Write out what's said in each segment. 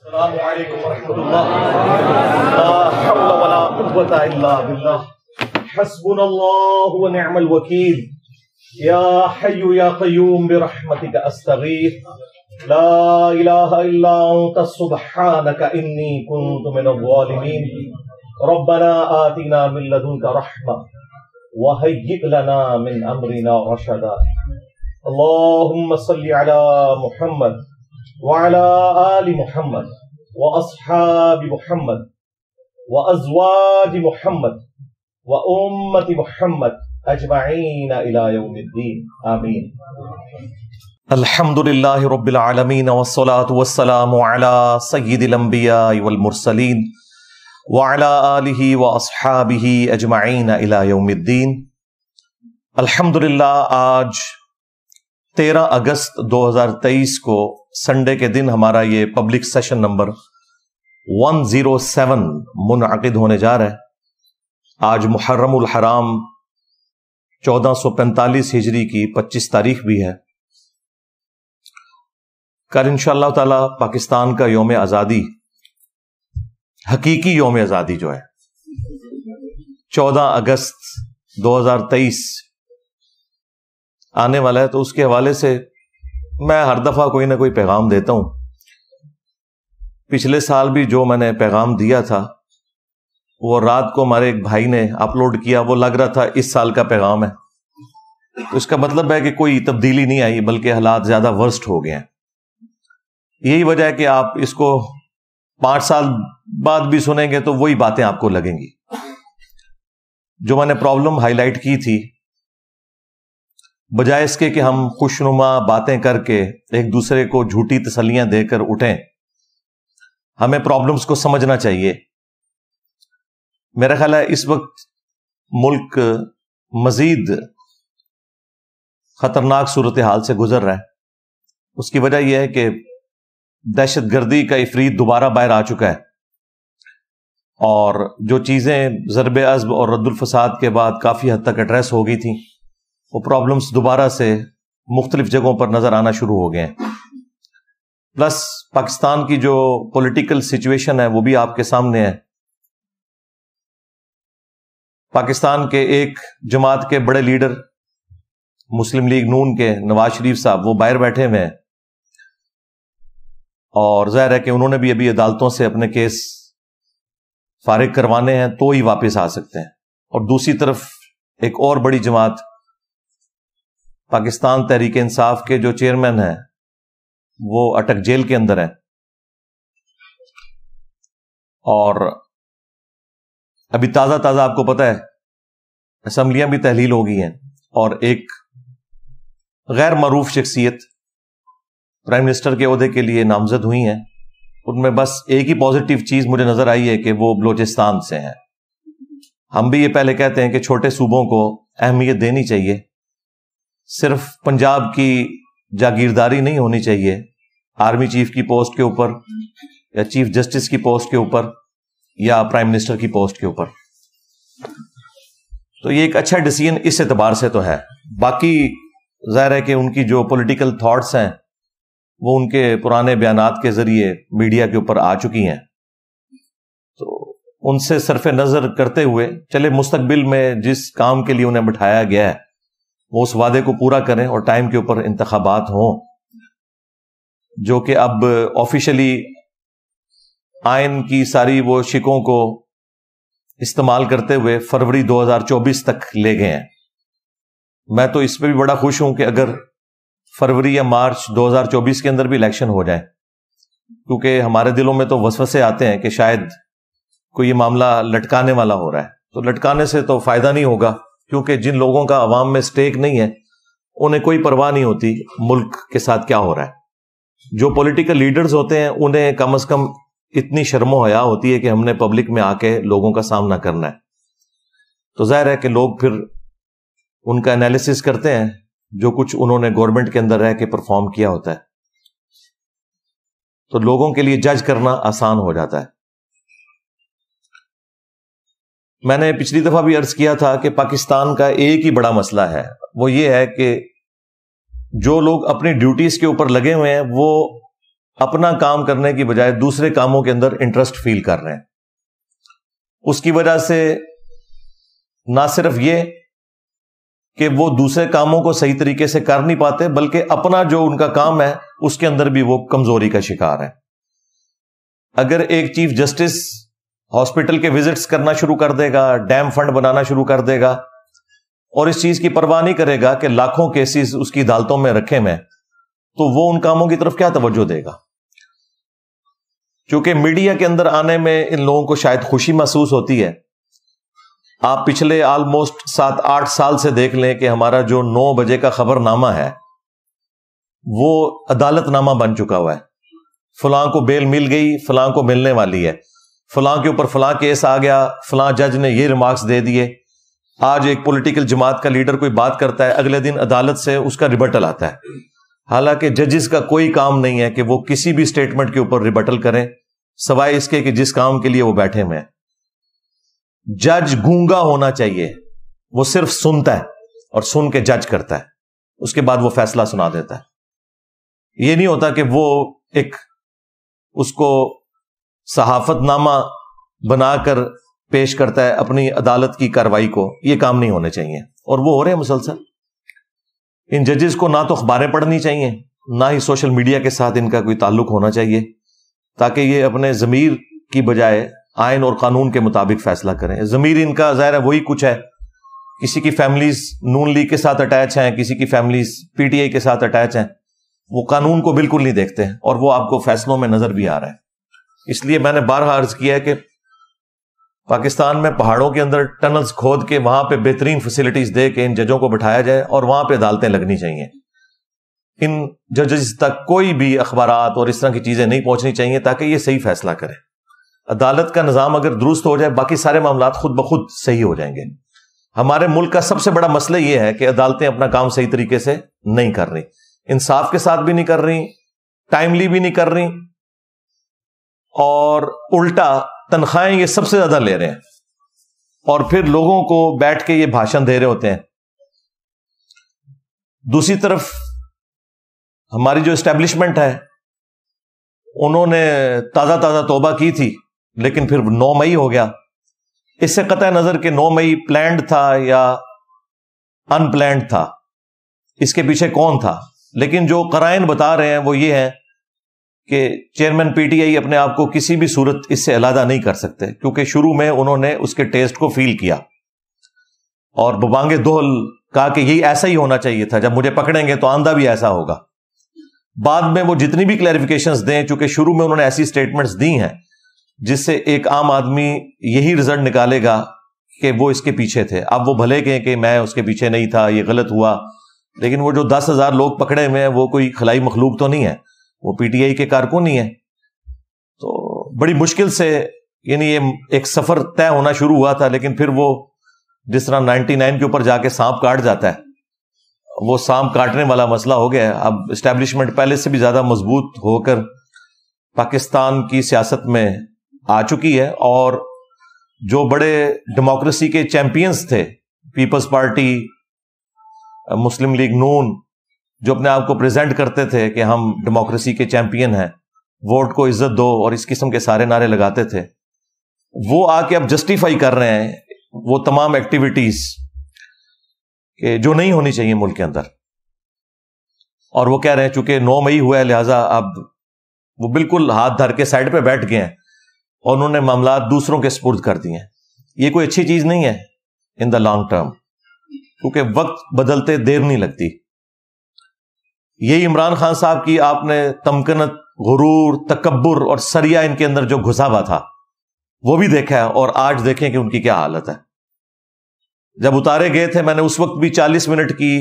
السلام علیکم ورحمۃ اللہ لا حول ولا قوة الا باللہ حسبنا اللہ ونعم الوکیل یا حی یا قیوم برحمتک استغیث لا الہ الا انت سبحانک انی کنت من الظالمین ربنا آتنا من لدنک رحمہ وہیئ لنا من امرنا رشدا اللہم صل علی محمد وعلى آل محمد وأصحاب محمد وأزواج محمد وأمة محمد أجمعين إلى يوم الدين آمين. الحمد لله رب العالمين والصلاة والسلام على سيد الأنبياء والمرسلين وعلى آله وأصحابه أجمعين إلى يوم الدين. الحمدللہ آج 13 اگست 2023 کو سنڈے کے دن ہمارا یہ پبلک سیشن نمبر 107 منعقد ہونے جا رہا ہے. آج محرم الحرام 1445 ہجری کی 25 تاریخ بھی ہے. کل انشاءاللہ تعالی پاکستان کا یوم آزادی، حقیقی یوم آزادی جو ہے 14 اگست 2023 آنے والا ہے، تو اس کے حوالے سے میں ہر دفعہ کوئی نہ کوئی پیغام دیتا ہوں. پچھلے سال بھی جو میں نے پیغام دیا تھا وہ رات کو ہمارے ایک بھائی نے اپلوڈ کیا، وہ لگ رہا تھا اس سال کا پیغام ہے. تو اس کا مطلب ہے کہ کوئی تبدیلی نہیں آئی بلکہ حالات زیادہ ورسٹ ہو گئے ہیں. یہی وجہ ہے کہ آپ اس کو 5 سال بعد بھی سنیں گے تو وہی باتیں آپ کو لگیں گی. جو میں نے پرابلم ہائی لائٹ کی تھی، بجائے اس کے کہ ہم خوشنما باتیں کر کے ایک دوسرے کو جھوٹی تسلیاں دے کر اٹھیں، ہمیں پرابلمز کو سمجھنا چاہیے. میرا خیال ہے اس وقت ملک مزید خطرناک صورتحال سے گزر رہا ہے. اس کی وجہ یہ ہے کہ دہشت گردی کا عفریت دوبارہ باہر آ چکا ہے، اور جو چیزیں ضرب عضب اور رد الفساد کے بعد کافی حد تک ایڈریس ہو گئی تھیں، وہ پرابلمز دوبارہ سے مختلف جگہوں پر نظر آنا شروع ہو گئے ہیں. پلس پاکستان کی جو پولیٹیکل سچویشن ہے وہ بھی آپ کے سامنے ہے. پاکستان کے ایک جماعت کے بڑے لیڈر مسلم لیگ نون کے نواز شریف صاحب وہ باہر بیٹھے ہوئے ہیں، اور ظاہر ہے کہ انہوں نے بھی ابھی عدالتوں سے اپنے کیس فارغ کروانے ہیں تو ہی واپس آ سکتے ہیں. اور دوسری طرف ایک اور بڑی جماعت پاکستان تحریک انصاف کے جو چیئرمین ہیں وہ اٹک جیل کے اندر ہیں، اور ابھی تازہ آپ کو پتہ ہے اسمبلیاں بھی تحلیل ہو گئی ہیں، اور ایک غیر معروف شخصیت پرائم منسٹر کے عہدے کے لیے نامزد ہوئی ہیں. ان میں بس ایک ہی پازیٹیو چیز مجھے نظر آئی ہے کہ وہ بلوچستان سے ہیں. ہم بھی یہ پہلے کہتے ہیں کہ چھوٹے صوبوں کو اہمیت دینی چاہیے، صرف پنجاب کی جاگیرداری نہیں ہونی چاہیے آرمی چیف کی پوسٹ کے اوپر یا چیف جسٹس کی پوسٹ کے اوپر یا پرائم منسٹر کی پوسٹ کے اوپر. تو یہ ایک اچھا ڈیسیژن اس اعتبار سے تو ہے. باقی ظاہر ہے کہ ان کی جو پولیٹیکل تھاٹس ہیں وہ ان کے پرانے بیانات کے ذریعے میڈیا کے اوپر آ چکی ہیں، تو ان سے صرف نظر کرتے ہوئے چلے مستقبل میں جس کام کے لیے انہیں بٹھایا گیا ہے وہ اس وعدے کو پورا کریں، اور ٹائم کے اوپر انتخابات ہوں جو کہ اب آفیشلی آئین کی ساری وہ شکوں کو استعمال کرتے ہوئے فروری 2024 تک لے گئے ہیں. میں تو اس پہ بھی بڑا خوش ہوں کہ اگر فروری یا مارچ 2024 کے اندر بھی الیکشن ہو جائے، کیونکہ ہمارے دلوں میں تو وسوسے آتے ہیں کہ شاید کوئی یہ معاملہ لٹکانے والا ہو رہا ہے. تو لٹکانے سے تو فائدہ نہیں ہوگا، کیونکہ جن لوگوں کا عوام میں سٹیک نہیں ہے انہیں کوئی پرواہ نہیں ہوتی ملک کے ساتھ کیا ہو رہا ہے. جو پولیٹیکل لیڈرز ہوتے ہیں انہیں کم از کم اتنی شرم و حیا ہوتی ہے کہ ہم نے پبلک میں آ کے لوگوں کا سامنا کرنا ہے. تو ظاہر ہے کہ لوگ پھر ان کا انالیسس کرتے ہیں جو کچھ انہوں نے گورنمنٹ کے اندر رہ کے پرفارم کیا ہوتا ہے، تو لوگوں کے لیے جج کرنا آسان ہو جاتا ہے. میں نے پچھلی دفعہ بھی عرض کیا تھا کہ پاکستان کا ایک ہی بڑا مسئلہ ہے، وہ یہ ہے کہ جو لوگ اپنی ڈیوٹیز کے اوپر لگے ہوئے ہیں وہ اپنا کام کرنے کی بجائے دوسرے کاموں کے اندر انٹرسٹ فیل کر رہے ہیں. اس کی وجہ سے نہ صرف یہ کہ وہ دوسرے کاموں کو صحیح طریقے سے کر نہیں پاتے، بلکہ اپنا جو ان کا کام ہے اس کے اندر بھی وہ کمزوری کا شکار ہے. اگر ایک چیف جسٹس ہاسپٹل کے وزٹس کرنا شروع کر دے گا، ڈیم فنڈ بنانا شروع کر دے گا، اور اس چیز کی پرواہ نہیں کرے گا کہ لاکھوں کیسز اس کی عدالتوں میں رکھے میں، تو وہ ان کاموں کی طرف کیا توجہ دے گا؟ چونکہ میڈیا کے اندر آنے میں ان لوگوں کو شاید خوشی محسوس ہوتی ہے. آپ پچھلے آلموسٹ 7-8 سال سے دیکھ لیں کہ ہمارا جو 9 بجے کا خبر نامہ ہے وہ عدالت نامہ بن چکا ہوا ہے. فلاں کو بیل مل گئی، فلاں کو ملنے والی ہے، فلاں کے اوپر فلاں کیس آ گیا، فلاں جج نے یہ ریمارکس دے دیے. آج ایک پولیٹیکل جماعت کا لیڈر کوئی بات کرتا ہے، اگلے دن عدالت سے اس کا ریبٹل آتا ہے. حالانکہ ججز کا کوئی کام نہیں ہے کہ وہ کسی بھی سٹیٹمنٹ کے اوپر ریبٹل کریں، سوائے اس کے کہ جس کام کے لیے وہ بیٹھے ہوئے ہیں. جج گونگا ہونا چاہیے، وہ صرف سنتا ہے اور سن کے جج کرتا ہے، اس کے بعد وہ فیصلہ سنا دیتا ہے. یہ نہیں ہوتا کہ وہ ایک اس کو صحافت نامہ بنا کر پیش کرتا ہے اپنی عدالت کی کارروائی کو. یہ کام نہیں ہونے چاہیے، اور وہ ہو رہے ہیں مسلسل. ان ججز کو نہ تو اخباریں پڑھنی چاہیے، نہ ہی سوشل میڈیا کے ساتھ ان کا کوئی تعلق ہونا چاہیے، تاکہ یہ اپنے ضمیر کی بجائے آئین اور قانون کے مطابق فیصلہ کریں. ضمیر ان کا ظاہر ہے وہی کچھ ہے. کسی کی فیملیز نون لیگ کے ساتھ اٹیچ ہیں، کسی کی فیملیز پی ٹی آئی کے ساتھ اٹیچ ہیں، وہ قانون کو بالکل نہیں دیکھتے ہیں، اور وہ آپ کو فیصلوں میں نظر بھی آ رہا ہے. اس لیے میں نے بارہا عرض کیا ہے کہ پاکستان میں پہاڑوں کے اندر ٹنلز کھود کے وہاں پہ بہترین فیسلٹیز دے کے ان ججوں کو بٹھایا جائے، اور وہاں پہ عدالتیں لگنی چاہیے. ان ججز تک کوئی بھی اخبارات اور اس طرح کی چیزیں نہیں پہنچنی چاہیے، تاکہ یہ صحیح فیصلہ کریں. عدالت کا نظام اگر درست ہو جائے، باقی سارے معاملات خود بخود صحیح ہو جائیں گے. ہمارے ملک کا سب سے بڑا مسئلہ یہ ہے کہ عدالتیں اپنا کام صحیح طریقے سے نہیں کر رہی، انصاف کے ساتھ بھی نہیں کر رہی، ٹائملی بھی نہیں کر رہی، اور الٹا تنخواہیں یہ سب سے زیادہ لے رہے ہیں، اور پھر لوگوں کو بیٹھ کے یہ بھاشن دے رہے ہوتے ہیں. دوسری طرف ہماری جو اسٹیبلشمنٹ ہے، انہوں نے تازہ توبہ کی تھی، لیکن پھر 9 مئی ہو گیا. اس سے قطع نظر کہ 9 مئی پلانڈ تھا یا ان پلانڈ تھا، اس کے پیچھے کون تھا، لیکن جو قرائن بتا رہے ہیں وہ یہ ہے کہ چیئرمین پی ٹی آئی اپنے آپ کو کسی بھی صورت اس سے علیحدہ نہیں کر سکتے، کیونکہ شروع میں انہوں نے اس کے ٹیسٹ کو فیل کیا اور ببانگ دوہل کہا کہ یہی ایسا ہی ہونا چاہیے تھا، جب مجھے پکڑیں گے تو آندہ بھی ایسا ہوگا. بعد میں وہ جتنی بھی کلیریفیکیشنز دیں، چونکہ شروع میں انہوں نے ایسی سٹیٹمنٹس دی ہیں جس سے ایک عام آدمی یہی رزلٹ نکالے گا کہ وہ اس کے پیچھے تھے. اب وہ بھلے کہیں کہ میں اس کے پیچھے نہیں تھا، یہ غلط ہوا، لیکن وہ جو 10,000 لوگ پکڑے ہوئے ہیں وہ کوئی خلائی مخلوق تو نہیں ہے، وہ پی ٹی آئی کے کارکن ہی ہیں. تو بڑی مشکل سے یعنی یہ ایک سفر طے ہونا شروع ہوا تھا، لیکن پھر وہ جس طرح 99 کے اوپر جا کے سانپ کاٹ جاتا ہے، وہ سانپ کاٹنے والا مسئلہ ہو گیا ہے. اب اسٹیبلشمنٹ پہلے سے بھی زیادہ مضبوط ہو کر پاکستان کی سیاست میں آ چکی ہے، اور جو بڑے ڈیموکریسی کے چیمپئنز تھے، پیپلز پارٹی، مسلم لیگ نون، جو اپنے آپ کو پریزنٹ کرتے تھے کہ ہم ڈیموکریسی کے چیمپئن ہیں، ووٹ کو عزت دو اور اس قسم کے سارے نعرے لگاتے تھے، وہ آ کے اب جسٹیفائی کر رہے ہیں وہ تمام ایکٹیویٹیز کہ جو نہیں ہونی چاہیے ملک کے اندر. اور وہ کہہ رہے ہیں چونکہ 9 مئی ہوا ہے لہٰذا اب وہ بالکل ہاتھ دھر کے سائڈ پہ بیٹھ گئے ہیں اور انہوں نے معاملات دوسروں کے سپرد کر دیے ہیں. یہ کوئی اچھی چیز نہیں ہے ان دا لانگ ٹرم، کیونکہ وقت بدلتے دیر نہیں لگتی. یہی عمران خان صاحب کی آپ نے تمکنت، غرور، تکبر اور سریا ان کے اندر جو گھسا ہوا تھا وہ بھی دیکھا ہے، اور آج دیکھیں کہ ان کی کیا حالت ہے. جب اتارے گئے تھے میں نے اس وقت بھی 40 منٹ کی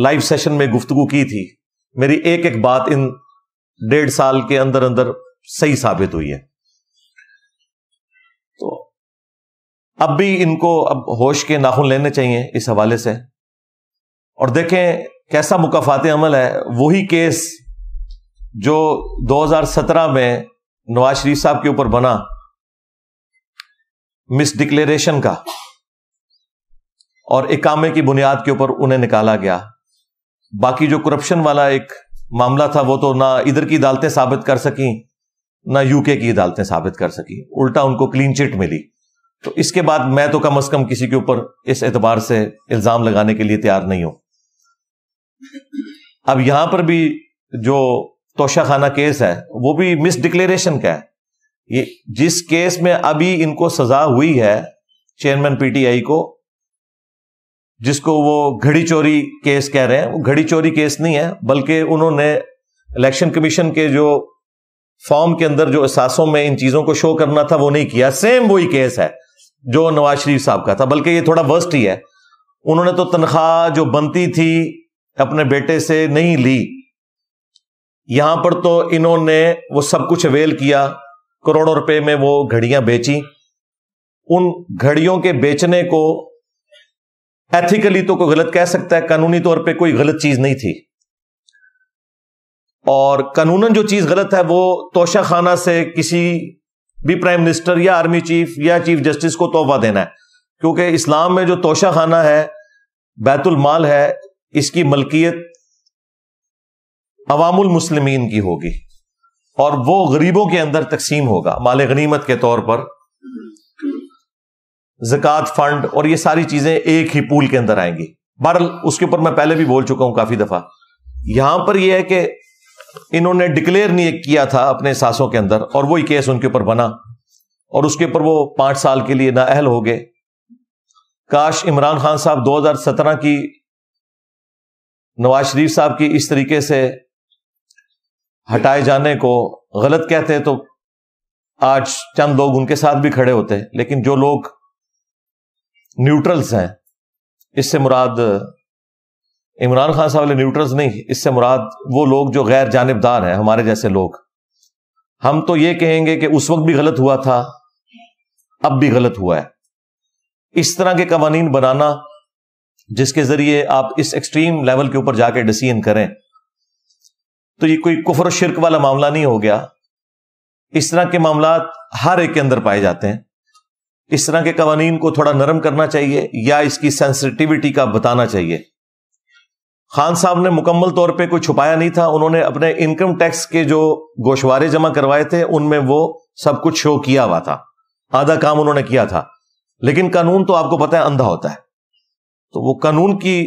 لائیو سیشن میں گفتگو کی تھی. میری ایک ایک بات ان 1.5 سال کے اندر اندر صحیح ثابت ہوئی ہے. تو اب بھی ان کو اب ہوش کے ناخن لینے چاہیے اس حوالے سے، اور دیکھیں کیسا مکافات عمل ہے. وہی کیس جو 2017 میں نواز شریف صاحب کے اوپر بنا مس ڈکلیریشن کا، اور اقامے کی بنیاد کے اوپر انہیں نکالا گیا. باقی جو کرپشن والا ایک معاملہ تھا وہ تو نہ ادھر کی عدالتیں ثابت کر سکیں نہ یو کے کی عدالتیں ثابت کر سکیں، الٹا ان کو کلین چٹ ملی. تو اس کے بعد میں تو کم از کم کسی کے اوپر اس اعتبار سے الزام لگانے کے لیے تیار نہیں ہوں. اب یہاں پر بھی جو توشہ خانہ کیس ہے وہ بھی مس ڈکلیریشن کا ہے. یہ جس کیس میں ابھی ان کو سزا ہوئی ہے چیئرمین پی ٹی آئی کو، جس کو وہ گھڑی چوری کیس کہہ رہے ہیں، وہ گھڑی چوری کیس نہیں ہے، بلکہ انہوں نے الیکشن کمیشن کے جو فارم کے اندر جو اثاثوں میں ان چیزوں کو شو کرنا تھا وہ نہیں کیا. سیم وہی کیس ہے جو نواز شریف صاحب کا تھا، بلکہ یہ تھوڑا ورسٹ ہی ہے. انہوں نے تو تنخواہ جو بنتی تھی اپنے بیٹے سے نہیں لی، یہاں پر تو انہوں نے وہ سب کچھ اویل کیا، کروڑوں روپے میں وہ گھڑیاں بیچی. ان گھڑیوں کے بیچنے کو ایتھیکلی تو کوئی غلط کہہ سکتا ہے، قانونی طور پہ کوئی غلط چیز نہیں تھی. اور قانوناً جو چیز غلط ہے وہ توشہ خانہ سے کسی بھی پرائم منسٹر یا آرمی چیف یا چیف جسٹس کو تحفہ دینا ہے، کیونکہ اسلام میں جو توشہ خانہ ہے بیت المال ہے، اس کی ملکیت عوام المسلمین کی ہوگی اور وہ غریبوں کے اندر تقسیم ہوگا مال غنیمت کے طور پر. زکوٰۃ فنڈ اور یہ ساری چیزیں ایک ہی پول کے اندر آئیں گی. بہرحال اس کے اوپر میں پہلے بھی بول چکا ہوں کافی دفعہ. یہاں پر یہ ہے کہ انہوں نے ڈکلیئر نہیں کیا تھا اپنے اثاثوں کے اندر، اور وہی کیس ان کے اوپر بنا اور اس کے اوپر وہ 5 سال کے لیے نااہل ہو گئے. کاش عمران خان صاحب 2017 کی نواز شریف صاحب کی اس طریقے سے ہٹائے جانے کو غلط کہتے تو آج چند لوگ ان کے ساتھ بھی کھڑے ہوتے. لیکن جو لوگ نیوٹرلز ہیں، اس سے مراد عمران خان صاحب والے نیوٹرلز نہیں، اس سے مراد وہ لوگ جو غیر جانبدار ہیں، ہمارے جیسے لوگ. ہم تو یہ کہیں گے کہ اس وقت بھی غلط ہوا تھا، اب بھی غلط ہوا ہے. اس طرح کے قوانین بنانا جس کے ذریعے آپ اس ایکسٹریم لیول کے اوپر جا کے ڈیسیژن کریں تو یہ کوئی کفر و شرک والا معاملہ نہیں ہو گیا. اس طرح کے معاملات ہر ایک کے اندر پائے جاتے ہیں. اس طرح کے قوانین کو تھوڑا نرم کرنا چاہیے یا اس کی سینسٹیوٹی کا بتانا چاہیے. خان صاحب نے مکمل طور پہ کوئی چھپایا نہیں تھا، انہوں نے اپنے انکم ٹیکس کے جو گوشوارے جمع کروائے تھے ان میں وہ سب کچھ شو کیا ہوا تھا، آدھا کام انہوں نے کیا تھا. لیکن قانون تو آپ کو پتہ ہے اندھا ہوتا ہے، تو وہ قانون کی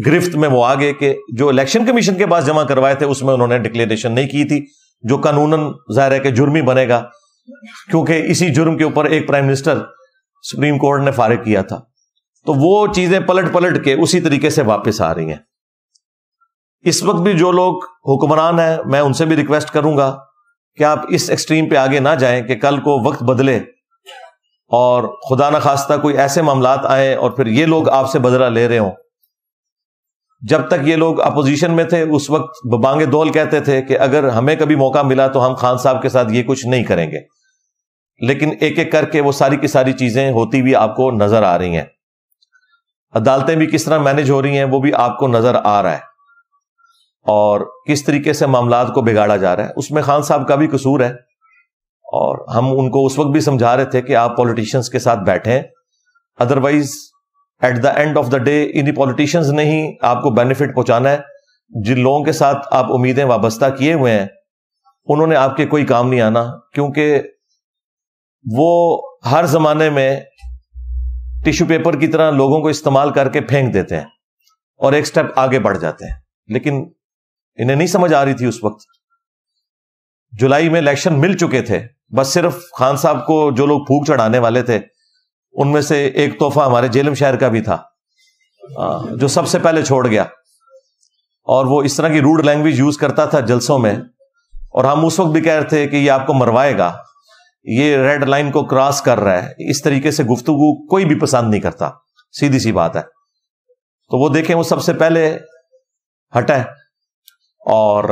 گرفت میں وہ آگے کہ جو الیکشن کمیشن کے پاس جمع کروائے تھے اس میں انہوں نے ڈکلیریشن نہیں کی تھی، جو قانوناً ظاہر ہے کہ جرمی بنے گا، کیونکہ اسی جرم کے اوپر ایک پرائم منسٹر سپریم کورٹ نے فارغ کیا تھا. تو وہ چیزیں پلٹ کے اسی طریقے سے واپس آ رہی ہیں. اس وقت بھی جو لوگ حکمران ہیں میں ان سے بھی ریکویسٹ کروں گا کہ آپ اس ایکسٹریم پہ آگے نہ جائیں کہ کل کو وقت بدلے اور خدا نہ خواستہ کوئی ایسے معاملات آئیں اور پھر یہ لوگ آپ سے بدلہ لے رہے ہوں. جب تک یہ لوگ اپوزیشن میں تھے اس وقت ببانگ دول کہتے تھے کہ اگر ہمیں کبھی موقع ملا تو ہم خان صاحب کے ساتھ یہ کچھ نہیں کریں گے. لیکن ایک ایک کر کے وہ ساری کی ساری چیزیں ہوتی بھی آپ کو نظر آ رہی ہیں. عدالتیں بھی کس طرح مینج ہو رہی ہیں وہ بھی آپ کو نظر آ رہا ہے، اور کس طریقے سے معاملات کو بگاڑا جا رہا ہے. اس میں خان صاحب کا بھی قصور ہے، اور ہم ان کو اس وقت بھی سمجھا رہے تھے کہ آپ پولیٹیشنز کے ساتھ بیٹھیں، otherwise at the end of the day انہی پولیٹیشنز نے ہی آپ کو بینیفٹ پہنچانا ہے. جن لوگوں کے ساتھ آپ امیدیں وابستہ کیے ہوئے ہیں انہوں نے آپ کے کوئی کام نہیں آنا، کیونکہ وہ ہر زمانے میں ٹیشو پیپر کی طرح لوگوں کو استعمال کر کے پھینک دیتے ہیں اور ایک سٹیپ آگے بڑھ جاتے ہیں. لیکن انہیں نہیں سمجھ آ رہی تھی اس وقت. جولائی میں الیکشن مل چکے تھے، بس صرف خان صاحب کو جو لوگ پھونک چڑھانے والے تھے ان میں سے ایک تحفہ ہمارے جیلم شہر کا بھی تھا جو سب سے پہلے چھوڑ گیا، اور وہ اس طرح کی روڈ لینگویج یوز کرتا تھا جلسوں میں، اور ہم اس وقت بھی کہہ رہے تھے کہ یہ آپ کو مروائے گا، یہ ریڈ لائن کو کراس کر رہا ہے. اس طریقے سے گفتگو کوئی بھی پسند نہیں کرتا، سیدھی سی بات ہے. تو وہ دیکھیں وہ سب سے پہلے ہٹا ہے، اور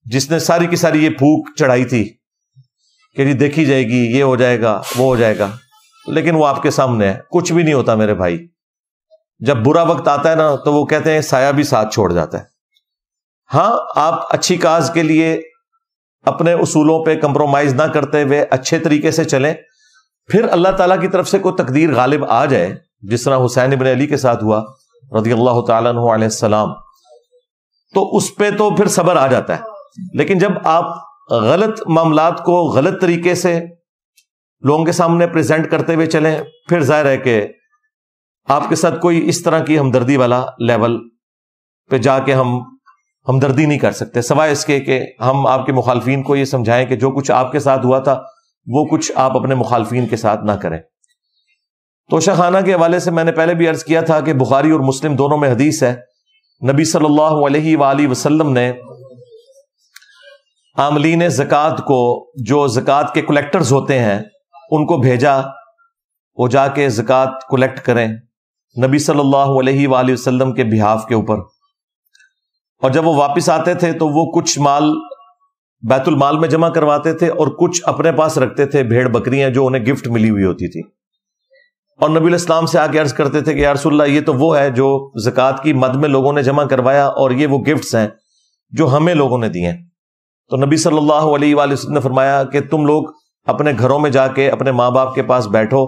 جس نے ساری کی ساری یہ پھونک چڑھائی تھی کہ جی دیکھی جائے گی، یہ ہو جائے گا وہ ہو جائے گا، لیکن وہ آپ کے سامنے ہے. کچھ بھی نہیں ہوتا میرے بھائی. جب برا وقت آتا ہے نا تو وہ کہتے ہیں سایہ بھی ساتھ چھوڑ جاتا ہے. ہاں آپ اچھی کاز کے لیے اپنے اصولوں پہ کمپرومائز نہ کرتے ہوئے اچھے طریقے سے چلیں، پھر اللہ تعالیٰ کی طرف سے کوئی تقدیر غالب آ جائے، جس طرح حسین ابن علی کے ساتھ ہوا رضی اللہ تعالیٰ عنہ علیہ السلام. تو اس پہ تو پھر صبر آ جاتا ہے. لیکن جب آپ غلط معاملات کو غلط طریقے سے لوگوں کے سامنے پریزنٹ کرتے ہوئے چلیں, پھر ظاہر ہے کہ آپ کے ساتھ کوئی اس طرح کی ہمدردی والا لیول پہ جا کے ہم ہمدردی نہیں کر سکتے, سوائے اس کے کہ ہم آپ کے مخالفین کو یہ سمجھائیں کہ جو کچھ آپ کے ساتھ ہوا تھا وہ کچھ آپ اپنے مخالفین کے ساتھ نہ کریں. توشہ خانہ کے حوالے سے میں نے پہلے بھی عرض کیا تھا کہ بخاری اور مسلم دونوں میں حدیث ہے, نبی صلی اللہ علیہ وآلہ وسلم نے عاملین زکوٰۃ کو, جو زکوٰۃ کے کلیکٹرز ہوتے ہیں, ان کو بھیجا وہ جا کے زکوٰۃ کلیکٹ کریں نبی صلی اللہ علیہ وآلہ وسلم کے بہاف کے اوپر. اور جب وہ واپس آتے تھے تو وہ کچھ مال بیت المال میں جمع کرواتے تھے اور کچھ اپنے پاس رکھتے تھے, بھیڑ بکریاں جو انہیں گفٹ ملی ہوئی ہوتی تھی. اور نبی علیہ السلام سے آ کے عرض کرتے تھے کہ یا رسول اللہ, یہ تو وہ ہے جو زکوٰۃ کی مد میں لوگوں نے جمع کروایا, اور یہ وہ گفٹس ہیں جو ہمیں لوگوں نے دیے. تو نبی صلی اللہ علیہ وآلہ وسلم نے فرمایا کہ تم لوگ اپنے گھروں میں جا کے اپنے ماں باپ کے پاس بیٹھو,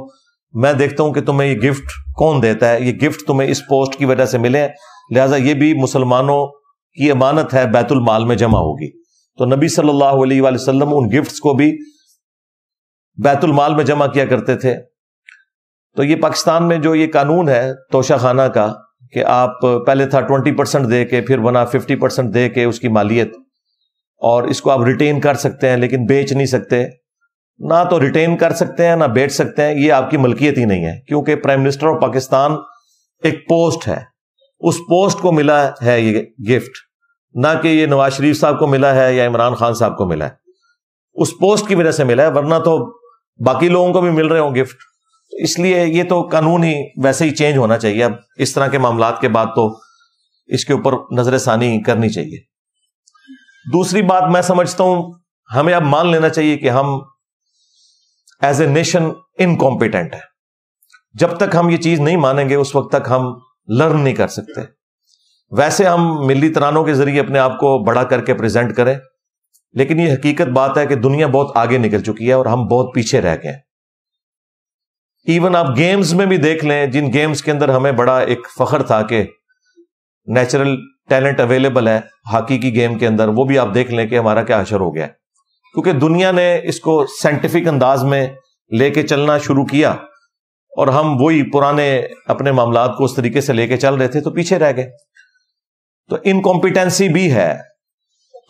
میں دیکھتا ہوں کہ تمہیں یہ گفٹ کون دیتا ہے, یہ گفٹ تمہیں اس پوسٹ کی وجہ سے ملے, لہٰذا یہ بھی مسلمانوں کی امانت ہے, بیت المال میں جمع ہوگی. تو نبی صلی اللہ علیہ وآلہ وسلم ان گفٹس کو بھی بیت المال میں جمع کیا کرتے تھے. تو یہ پاکستان میں جو یہ قانون ہے توشہ خانہ کا کہ آپ پہلے تھا 20% دے کے, پھر بنا 50% دے کے اس کی مالیت, اور اس کو آپ ریٹین کر سکتے ہیں لیکن بیچ نہیں سکتے. نہ تو ریٹین کر سکتے ہیں نہ بیچ سکتے ہیں, یہ آپ کی ملکیت ہی نہیں ہے, کیونکہ پرائم منسٹر آف پاکستان ایک پوسٹ ہے, اس پوسٹ کو ملا ہے یہ گفٹ, نہ کہ یہ نواز شریف صاحب کو ملا ہے یا عمران خان صاحب کو ملا ہے. اس پوسٹ کی وجہ سے ملا ہے, ورنہ تو باقی لوگوں کو بھی مل رہے ہوں گفٹ. اس لیے یہ تو قانون ہی ویسے ہی چینج ہونا چاہیے. اب اس طرح کے معاملات کے بعد تو اس کے اوپر نظر ثانی کرنی چاہیے. دوسری بات میں سمجھتا ہوں ہمیں اب مان لینا چاہیے کہ ہم ایز اے نیشن انکمپیٹنٹ ہیں. جب تک ہم یہ چیز نہیں مانیں گے اس وقت تک ہم لرن نہیں کر سکتے. ویسے ہم ملی ترانوں کے ذریعے اپنے آپ کو بڑا کر کے پریزنٹ کریں, لیکن یہ حقیقت بات ہے کہ دنیا بہت آگے نکل چکی ہے اور ہم بہت پیچھے رہ گئے ہیں. ایون آپ گیمز میں بھی دیکھ لیں, جن گیمز کے اندر ہمیں بڑا ایک فخر تھا کہ نیچرل ٹیلنٹ اویلیبل ہے ہاکی کی گیم کے اندر, وہ بھی آپ دیکھ لیں کہ ہمارا کیا حشر ہو گیا ہے, کیونکہ دنیا نے اس کو سائنٹیفک انداز میں لے کے چلنا شروع کیا اور ہم وہی پرانے اپنے معاملات کو اس طریقے سے لے کے چل رہے تھے تو پیچھے رہ گئے. تو انکمپیٹنسی بھی ہے,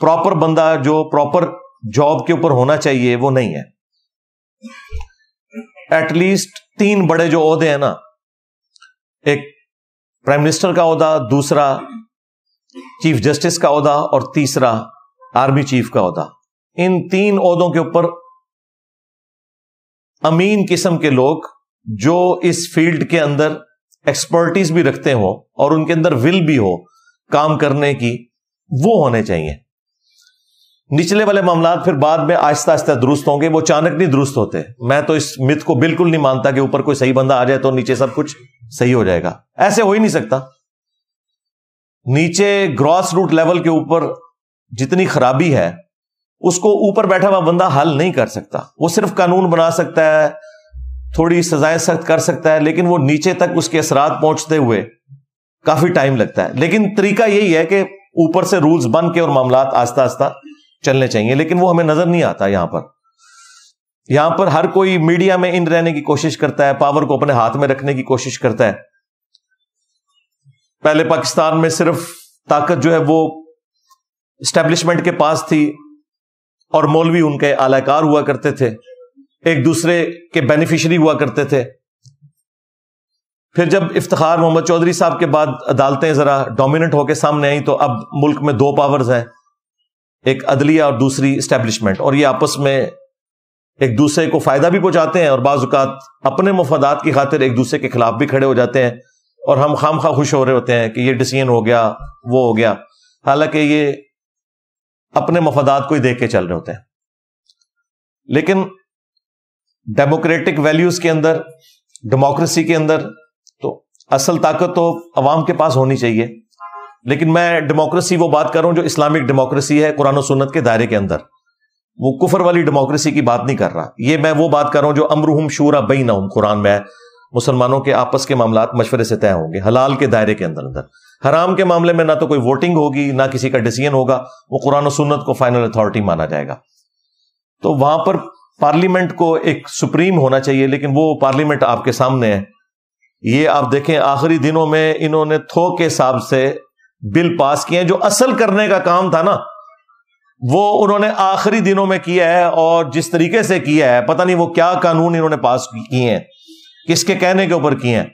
پراپر بندہ جو پراپر جاب کے اوپر ہونا چاہیے وہ نہیں ہے. ایٹ لیسٹ 3 بڑے جو عہدے ہیں نا, ایک پرائم منسٹر کا عہدہ, دوسرا چیف جسٹس کا عہدہ اور تیسرا آرمی چیف کا عہدہ, ان 3 عہدوں کے اوپر امین قسم کے لوگ جو اس فیلڈ کے اندر ایکسپرٹیز بھی رکھتے ہوں اور ان کے اندر ول بھی ہو کام کرنے کی, وہ ہونے چاہیے. نچلے والے معاملات پھر بعد میں آہستہ آہستہ درست ہوں گے, وہ اچانک نہیں درست ہوتے. میں تو اس مت کو بالکل نہیں مانتا کہ اوپر کوئی صحیح بندہ آ جائے تو نیچے سب کچھ صحیح ہو جائے گا. ایسے ہو ہی نہیں سکتا. نیچے گراس روٹ لیول کے اوپر جتنی خرابی ہے اس کو اوپر بیٹھا ہوا بندہ حل نہیں کر سکتا. وہ صرف قانون بنا سکتا ہے, تھوڑی سزائیں سخت کر سکتا ہے, لیکن وہ نیچے تک اس کے اثرات پہنچتے ہوئے کافی ٹائم لگتا ہے. لیکن طریقہ یہی ہے کہ اوپر سے رولز بن کے اور معاملات آہستہ آہستہ چلنے چاہیے, لیکن وہ ہمیں نظر نہیں آتا. یہاں پر ہر کوئی میڈیا میں ان رہنے کی کوشش کرتا ہے, پاور کو اپنے ہاتھ میں رکھنے کی کوشش کرتا ہے. پہلے پاکستان میں صرف طاقت جو ہے وہ اسٹیبلشمنٹ کے پاس تھی اور مولوی ان کے اعلی کار ہوا کرتے تھے, ایک دوسرے کے بینیفیشری ہوا کرتے تھے. پھر جب افتخار محمد چودھری صاحب کے بعد عدالتیں ذرا ڈومیننٹ ہو کے سامنے آئیں تو اب ملک میں 2 پاورز ہیں, ایک عدلیہ اور دوسری اسٹیبلشمنٹ, اور یہ آپس میں ایک دوسرے کو فائدہ بھی پہنچاتے ہیں اور بعض اوقات اپنے مفادات کی خاطر ایک دوسرے کے خلاف بھی کھڑے ہو جاتے ہیں, اور ہم خامخواہ خوش ہو رہے ہوتے ہیں کہ یہ ڈیسیژن ہو گیا, وہ ہو گیا, حالانکہ یہ اپنے مفادات کو ہی دیکھ کے چل رہے ہوتے ہیں. لیکن ڈیموکریٹک ویلیوز کے اندر, ڈیموکریسی کے اندر تو اصل طاقت تو عوام کے پاس ہونی چاہیے. لیکن میں ڈیموکریسی وہ بات کر رہا ہوں جو اسلامک ڈیموکریسی ہے قرآن و سنت کے دائرے کے اندر, وہ کفر والی ڈیموکریسی کی بات نہیں کر رہا. یہ میں وہ بات کر رہا ہوں جو امرہم شورا بینہم قرآن میں ہے, مسلمانوں کے آپس کے معاملات مشورے سے طے ہوں گے، حلال کے دائرے کے اندر۔ حرام کے معاملے میں نہ تو کوئی ووٹنگ ہوگی، نہ کسی کا ڈیسیژن ہوگا، وہ قرآن و سنت کو فائنل اتھارٹی مانا جائے گا۔ تو وہاں پر پارلیمنٹ کو ایک سپریم ہونا چاہیے، لیکن وہ پارلیمنٹ آپ کے سامنے ہے۔ یہ آپ دیکھیں آخری دنوں میں انہوں نے تھوک کے حساب سے بل پاس کیے ہیں، جو اصل کرنے کا کام تھا نا وہ انہوں نے آخری دنوں میں کیا ہے، اور جس طریقے سے کیا ہے پتہ نہیں وہ کیا قانون انہوں نے پاس کیے ہیں، کس کے کہنے کے اوپر کیے ہیں۔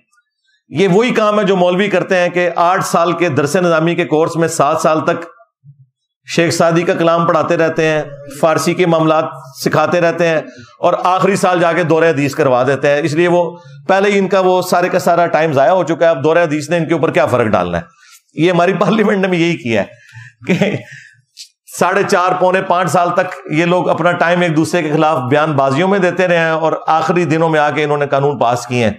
یہ وہی کام ہے جو مولوی کرتے ہیں کہ 8 سال کے درس نظامی کے کورس میں 7 سال تک شیخ سعدی کا کلام پڑھاتے رہتے ہیں، فارسی کے معاملات سکھاتے رہتے ہیں، اور آخری سال جا کے دورہ حدیث کروا دیتے ہیں۔ اس لیے وہ پہلے ہی ان کا وہ سارے کا سارا ٹائم ضائع ہو چکا ہے، اب دورہ حدیث نے ان کے اوپر کیا فرق ڈالنا ہے۔ یہ ہماری پارلیمنٹ نے بھی یہی کیا ہے کہ 4.5 پونے 5 سال تک یہ لوگ اپنا ٹائم ایک دوسرے کے خلاف بیان بازیوں میں دیتے رہے ہیں، اور آخری دنوں میں آ کے انہوں نے قانون پاس کیے ہیں۔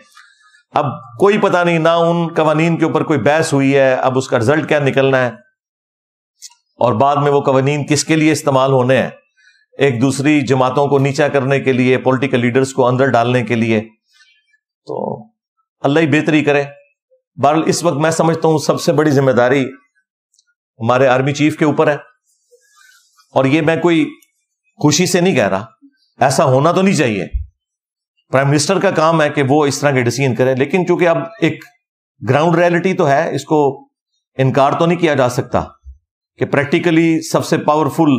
اب کوئی پتہ نہیں، نہ ان قوانین کے اوپر کوئی بحث ہوئی ہے، اب اس کا رزلٹ کیا نکلنا ہے، اور بعد میں وہ قوانین کس کے لیے استعمال ہونے ہیں، ایک دوسری جماعتوں کو نیچا کرنے کے لیے، پولیٹیکل لیڈرز کو اندر ڈالنے کے لیے۔ تو اللہ ہی بہتری کرے۔ بہرحال اس وقت میں سمجھتا ہوں سب سے بڑی ذمہ داری ہمارے آرمی چیف کے اوپر ہے، اور یہ میں کوئی خوشی سے نہیں کہہ رہا، ایسا ہونا تو نہیں چاہیے۔ پرائم منسٹر کا کام ہے کہ وہ اس طرح کے ڈیسیژن کرے، لیکن چونکہ اب ایک گراؤنڈ ریئلٹی تو ہے، اس کو انکار تو نہیں کیا جا سکتا کہ پریکٹیکلی سب سے پاورفل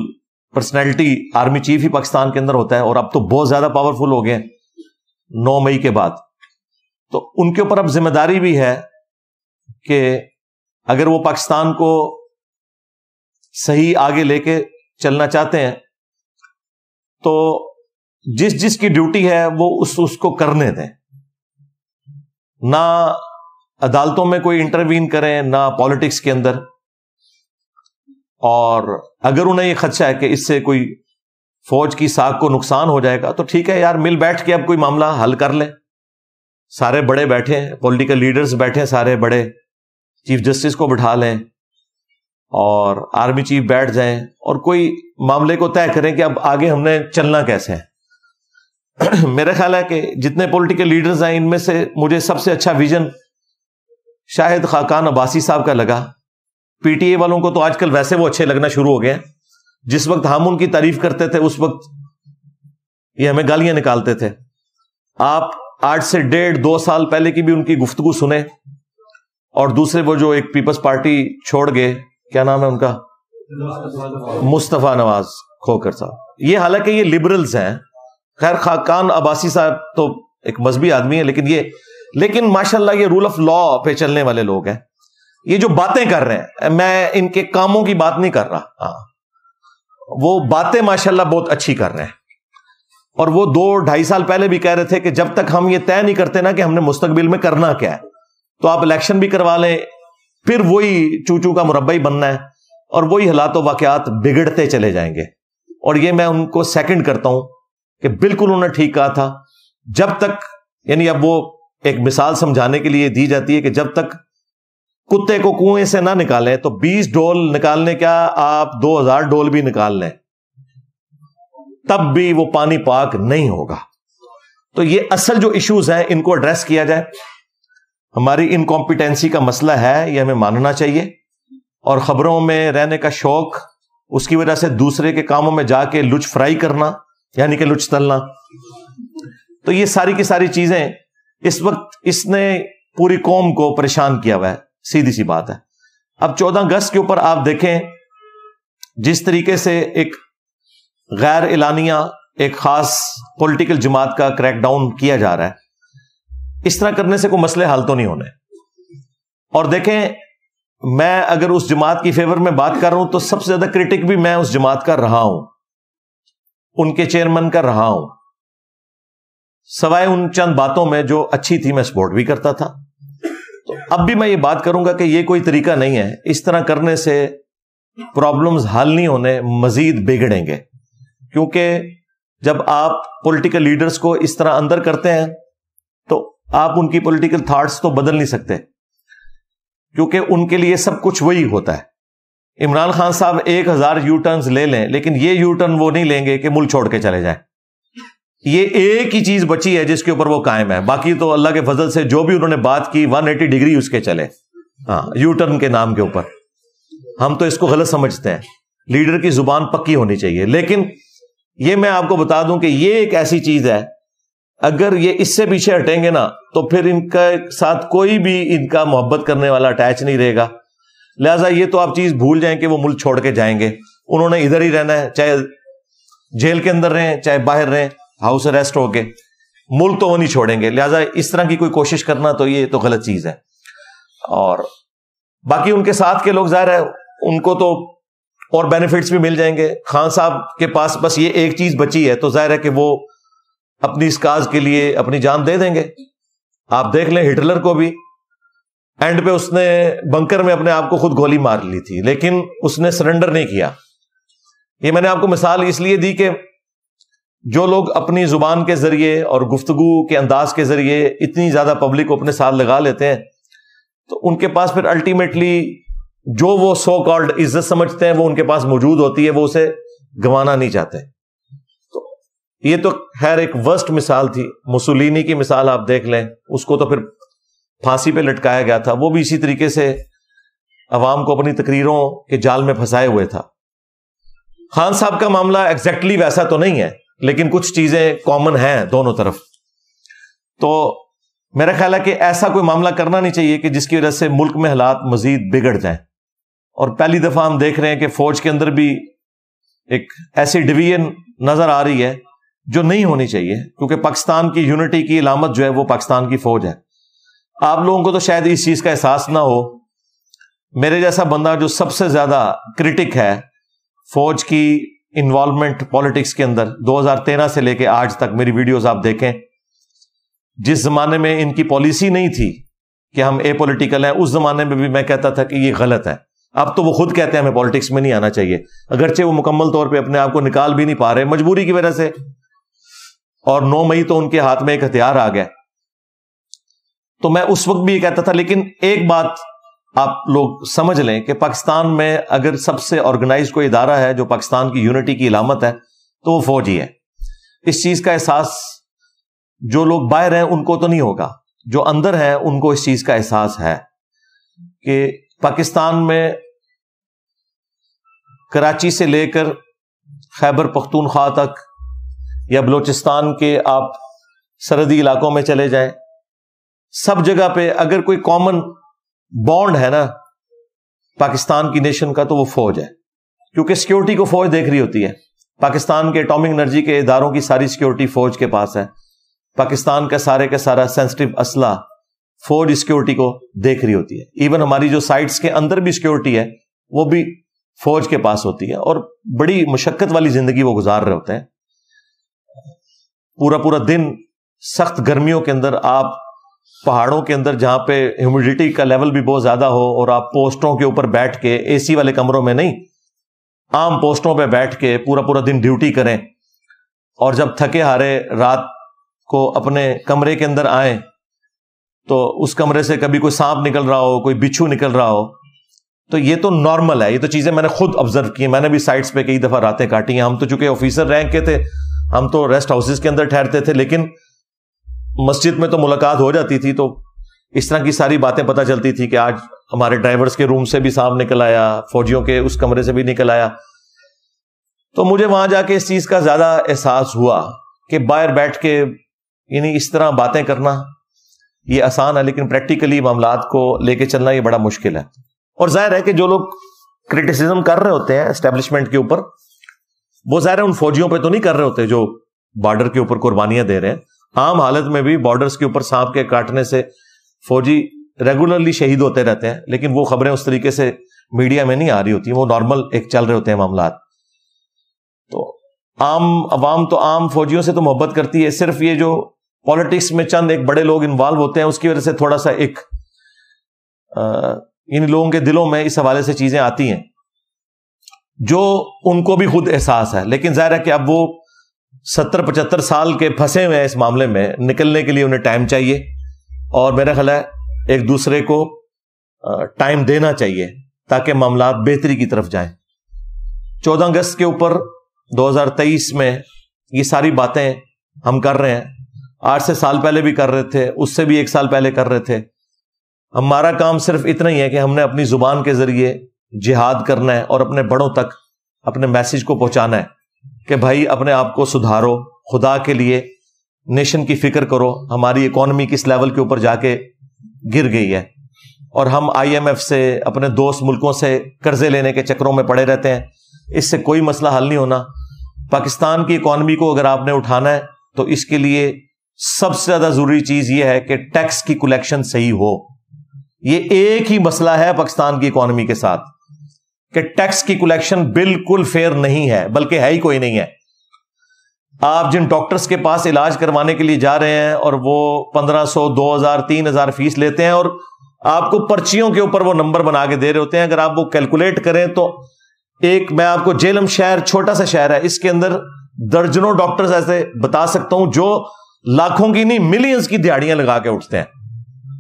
پرسنالٹی آرمی چیف ہی پاکستان کے اندر ہوتا ہے، اور اب تو بہت زیادہ پاورفل ہو گئے ہیں 9 مئی کے بعد۔ تو ان کے اوپر اب ذمہ داری بھی ہے کہ اگر وہ پاکستان کو صحیح آگے لے کے چلنا چاہتے ہیں تو جس کی ڈیوٹی ہے وہ اس کو کرنے دیں، نہ عدالتوں میں کوئی انٹروین کریں، نہ پالیٹکس کے اندر۔ اور اگر انہیں یہ خدشہ ہے کہ اس سے کوئی فوج کی ساکھ کو نقصان ہو جائے گا تو ٹھیک ہے یار، مل بیٹھ کے اب کوئی معاملہ حل کر لیں۔ سارے بڑے بیٹھے ہیں، پولیٹیکل لیڈرز بیٹھے ہیں، سارے بڑے، چیف جسٹس کو بٹھا لیں اور آرمی چیف بیٹھ جائیں اور کوئی معاملے کو طے کریں کہ اب آگے ہم نے چلنا کیسے ہے۔ میرا خیال ہے کہ جتنے پولیٹیکل لیڈرز ہیں ان میں سے مجھے سب سے اچھا ویژن شاہد خاقان عباسی صاحب کا لگا۔ پی ٹی اے والوں کو تو آج کل ویسے وہ اچھے لگنا شروع ہو گئے ہیں، جس وقت ہم ان کی تعریف کرتے تھے اس وقت یہ ہمیں گالیاں نکالتے تھے۔ آپ 8 سے 1.5-2 سال پہلے کی بھی ان کی گفتگو سنیں، اور دوسرے وہ جو ایک پیپلز پارٹی چھوڑ گئے، کیا نام ہے ان کا، مصطفیٰ نواز کھوکھر صاحب، یہ حالانکہ یہ لبرلز ہیں، خیر خاقان عباسی صاحب تو ایک مذہبی آدمی ہے، لیکن ماشاءاللہ یہ رول آف لا پہ چلنے والے لوگ ہیں۔ یہ جو باتیں کر رہے ہیں، میں ان کے کاموں کی بات نہیں کر رہا، وہ باتیں ماشاءاللہ بہت اچھی کر رہے ہیں، اور وہ 2-2.5 سال پہلے بھی کہہ رہے تھے کہ جب تک ہم یہ طے نہیں کرتے نا کہ ہم نے مستقبل میں کرنا کیا ہے، تو آپ الیکشن بھی کروا لیں، پھر وہی چوچو کا مربع ہی بننا ہے، اور وہی حالات و واقعات بگڑتے چلے جائیں گے۔ اور یہ میں ان کو سیکنڈ کرتا ہوں کہ بالکل انہوں نے ٹھیک کہا تھا۔ جب تک، یعنی اب وہ ایک مثال سمجھانے کے لیے دی جاتی ہے کہ جب تک کتے کو کنویں سے نہ نکالیں تو 20 ڈول نکالنے کیا، آپ 2000 ڈول بھی نکال لیں تب بھی وہ پانی پاک نہیں ہوگا۔ تو یہ اصل جو ایشوز ہیں ان کو ایڈریس کیا جائے۔ ہماری انکمپیٹنسی کا مسئلہ ہے، یہ ہمیں ماننا چاہیے، اور خبروں میں رہنے کا شوق، اس کی وجہ سے دوسرے کے کاموں میں جا کے لچ فرائی کرنا، یعنی کہ لچ تلنا، تو یہ ساری کی ساری چیزیں اس وقت اس نے پوری قوم کو پریشان کیا ہوا ہے، سیدھی سی بات ہے۔ اب 14 اگست کے اوپر آپ دیکھیں جس طریقے سے ایک غیر اعلانیہ ایک خاص پولیٹیکل جماعت کا کریک ڈاؤن کیا جا رہا ہے، اس طرح کرنے سے کوئی مسئلے حل تو نہیں ہونے۔ اور دیکھیں، میں اگر اس جماعت کی فیور میں بات کر رہا ہوں تو سب سے زیادہ کرٹک بھی میں اس جماعت کا رہا ہوں، ان کے چیئرمین کا رہا ہوں، سوائے ان چند باتوں میں جو اچھی تھی میں سپورٹ بھی کرتا تھا۔ تو اب بھی میں یہ بات کروں گا کہ یہ کوئی طریقہ نہیں ہے، اس طرح کرنے سے پرابلمز حل نہیں ہونے، مزید بگڑیں گے، کیونکہ جب آپ پولیٹیکل لیڈرز کو اس طرح اندر کرتے ہیں تو آپ ان کی پولیٹیکل تھاٹس تو بدل نہیں سکتے، کیونکہ ان کے لیے سب کچھ وہی ہوتا ہے۔ عمران خان صاحب 1000 یو ٹرنز لے لیں، لیکن یہ یو ٹرن وہ نہیں لیں گے کہ ملک چھوڑ کے چلے جائیں، یہ ایک ہی چیز بچی ہے جس کے اوپر وہ قائم ہے. باقی تو اللہ کے فضل سے جو بھی انہوں نے بات کی 180 ڈگری اس کے چلے. ہاں، یو ٹرن کے نام کے اوپر. ہم تو اس کو غلط سمجھتے ہیں. لیڈر کی زبان پکی ہونی چاہیے. لیکن یہ میں آپ کو بتا دوں کہ یہ ایک ایسی چیز ہے، اگر یہ اس سے پیچھے ہٹیں گے نا تو پھر ان کا ساتھ کوئی بھی ان کا محبت کرنے والا اٹیچ نہیں رہے گا. لہٰذا یہ تو آپ چیز بھول جائیں کہ وہ ملک چھوڑ کے جائیں گے. انہوں نے ادھر ہی رہنا ہے، چاہے جیل کے اندر رہیں چاہے باہر رہیں، ہاؤس اریسٹ ہو کے. ملک تو وہ نہیں چھوڑیں گے. لہٰذا اس طرح کی کوئی کوشش کرنا تو یہ تو غلط چیز ہے. اور باقی ان کے ساتھ کے لوگ ظاہر ہے ان کو تو اور بینیفٹس بھی مل جائیں گے. خان صاحب کے پاس بس یہ ایک چیز بچی ہے تو ظاہر ہے کہ وہ اپنی اس کاز کے لیے اپنی جان دے دیں گے. آپ دیکھ لیں ہٹلر کو بھی اینڈ پہ اس نے بنکر میں اپنے آپ کو خود گولی مار لی تھی، لیکن اس نے سرنڈر نہیں کیا. یہ میں نے آپ کو مثال اس لیے دی کہ جو لوگ اپنی زبان کے ذریعے اور گفتگو کے انداز کے ذریعے اتنی زیادہ پبلک کو اپنے ساتھ لگا لیتے ہیں تو ان کے پاس پھر الٹیمیٹلی جو وہ سو کالڈ عزت سمجھتے ہیں وہ ان کے پاس موجود ہوتی ہے، وہ اسے گنوانا نہیں چاہتے. تو یہ تو خیر ایک ورسٹ مثال تھی. مسولینی کی مثال آپ دیکھ لیں، اس کو تو پھر پھانسی پہ لٹکایا گیا تھا. وہ بھی اسی طریقے سے عوام کو اپنی تقریروں کے جال میں پھنسائے ہوئے تھا. خان صاحب کا معاملہ ایگزیکٹلی ویسا تو نہیں ہے، لیکن کچھ چیزیں کامن ہیں دونوں طرف. تو میرا خیال ہے کہ ایسا کوئی معاملہ کرنا نہیں چاہیے کہ جس کی وجہ سے ملک میں حالات مزید بگڑ جائیں. اور پہلی دفعہ ہم دیکھ رہے ہیں کہ فوج کے اندر بھی ایک ایسی ڈویژن نظر آ رہی ہے جو نہیں ہونی چاہیے، کیونکہ پاکستان کی یونٹی کی علامت جو ہے وہ پاکستان کی فوج ہے. آپ لوگوں کو تو شاید اس چیز کا احساس نہ ہو. میرے جیسا بندہ جو سب سے زیادہ کرٹک ہے فوج کی انوالومنٹ پالیٹکس کے اندر، 2013 سے لے کے آج تک میری ویڈیوز آپ دیکھیں، جس زمانے میں ان کی پالیسی نہیں تھی کہ ہم اے پولیٹیکل ہیں، اس زمانے میں بھی میں کہتا تھا کہ یہ غلط ہے. اب تو وہ خود کہتے ہیں ہمیں پالیٹکس میں نہیں آنا چاہیے، اگرچہ وہ مکمل طور پہ اپنے آپ کو نکال بھی نہیں پا رہے مجبوری کی وجہ سے. اور 9 مئی تو ان کے ہاتھ میں ایک ہتھیار آ گیا. تو میں اس وقت بھی یہ کہتا تھا. لیکن ایک بات آپ لوگ سمجھ لیں کہ پاکستان میں اگر سب سے آرگنائز کوئی ادارہ ہے جو پاکستان کی یونٹی کی علامت ہے تو وہ فوج ہی ہے. اس چیز کا احساس جو لوگ باہر ہیں ان کو تو نہیں ہوگا، جو اندر ہیں ان کو اس چیز کا احساس ہے کہ پاکستان میں کراچی سے لے کر خیبر پختونخوا تک یا بلوچستان کے آپ سرحدی علاقوں میں چلے جائیں، سب جگہ پہ اگر کوئی کامن بانڈ ہے نا پاکستان کی نیشن کا تو وہ فوج ہے. کیونکہ سیکیورٹی کو فوج دیکھ رہی ہوتی ہے. پاکستان کے اٹامک انرجی کے اداروں کی ساری سیکیورٹی فوج کے پاس ہے. پاکستان کا سارے کا سارا سینسٹیو اسلحہ فوج سیکیورٹی کو دیکھ رہی ہوتی ہے. ایون ہماری جو سائٹس کے اندر بھی سیکیورٹی ہے وہ بھی فوج کے پاس ہوتی ہے. اور بڑی مشقت والی زندگی وہ گزار رہے ہوتے ہیں. پورا دن سخت گرمیوں کے اندر آپ پہاڑوں کے اندر جہاں پہ ہیومیڈیٹی کا لیول بھی بہت زیادہ ہو اور آپ پوسٹوں کے اوپر بیٹھ کے اے سی والے کمروں میں نہیں، عام پوسٹوں پہ بیٹھ کے پورا دن ڈیوٹی کریں، اور جب تھکے ہارے رات کو اپنے کمرے کے اندر آئیں تو اس کمرے سے کبھی کوئی سانپ نکل رہا ہو، کوئی بچھو نکل رہا ہو. تو یہ تو نارمل ہے. یہ تو چیزیں میں نے خود آبزرو کی ہیں. میں نے بھی سائٹس پہ کئی دفعہ راتیں کاٹی ہیں. ہم تو چونکہ آفیسر رینک کے تھے، ہم تو ریسٹ ہاؤسز کے اندر ٹھہرتے تھے، لیکن مسجد میں تو ملاقات ہو جاتی تھی تو اس طرح کی ساری باتیں پتہ چلتی تھی کہ آج ہمارے ڈرائیورز کے روم سے بھی سانپ نکل آیا، فوجیوں کے اس کمرے سے بھی نکل آیا. تو مجھے وہاں جا کے اس چیز کا زیادہ احساس ہوا کہ باہر بیٹھ کے یعنی اس طرح باتیں کرنا یہ آسان ہے، لیکن پریکٹیکلی معاملات کو لے کے چلنا یہ بڑا مشکل ہے. اور ظاہر ہے کہ جو لوگ کرٹیسزم کر رہے ہوتے ہیں اسٹیبلشمنٹ کے اوپر، وہ ظاہر ہے ان فوجیوں پہ تو نہیں کر رہے ہوتے جو بارڈر کے اوپر قربانیاں دے رہے ہیں. عام حالت میں بھی بارڈرز کے اوپر سانپ کے کاٹنے سے فوجی ریگولرلی شہید ہوتے رہتے ہیں، لیکن وہ خبریں اس طریقے سے میڈیا میں نہیں آ رہی ہوتی، وہ نارمل ایک چل رہے ہوتے ہیں معاملات. تو عام عوام تو عام فوجیوں سے تو محبت کرتی ہے. صرف یہ جو پالیٹکس میں چند ایک بڑے لوگ انوالو ہوتے ہیں اس کی وجہ سے تھوڑا سا ایک ان لوگوں کے دلوں میں اس حوالے سے چیزیں آتی ہیں جو ان کو بھی خود احساس ہے. لیکن ظاہر ہے کہ اب وہ 70-75 سال کے پھنسے ہوئے ہیں اس معاملے میں، نکلنے کے لیے انہیں ٹائم چاہیے، اور میرا خیال ہے ایک دوسرے کو ٹائم دینا چاہیے تاکہ معاملات بہتری کی طرف جائیں. 14 اگست کے اوپر 2023 میں یہ ساری باتیں ہم کر رہے ہیں, 8 سے سال پہلے بھی کر رہے تھے, اس سے بھی 1 سال پہلے کر رہے تھے. ہمارا کام صرف اتنا ہی ہے کہ ہم نے اپنی زبان کے ذریعے جہاد کرنا ہے اور اپنے بڑوں تک اپنے میسج کو پہنچانا ہے کہ بھائی اپنے آپ کو سدھارو, خدا کے لیے نیشن کی فکر کرو. ہماری اکانومی کس لیول کے اوپر جا کے گر گئی ہے, اور ہم IMF سے, اپنے دوست ملکوں سے قرضے لینے کے چکروں میں پڑے رہتے ہیں. اس سے کوئی مسئلہ حل نہیں ہونا. پاکستان کی اکانومی کو اگر آپ نے اٹھانا ہے تو اس کے لیے سب سے زیادہ ضروری چیز یہ ہے کہ ٹیکس کی کلیکشن صحیح ہو. یہ ایک ہی مسئلہ ہے پاکستان کی اکانومی کے ساتھ کہ ٹیکس کی کلیکشن بالکل فیئر نہیں ہے, بلکہ ہے ہی کوئی نہیں ہے. آپ جن ڈاکٹرز کے پاس علاج کروانے کے لیے جا رہے ہیں اور وہ 1500, 2000, 3000 فیس لیتے ہیں, اور آپ کو پرچیوں کے اوپر وہ نمبر بنا کے دے رہے ہوتے ہیں. اگر آپ وہ کیلکولیٹ کریں تو میں آپ کو جیلم شہر, چھوٹا سا شہر ہے, اس کے اندر درجنوں ڈاکٹرز ایسے بتا سکتا ہوں جو لاکھوں کی نہیں ملینز کی دیہڑیاں لگا کے اٹھتے ہیں,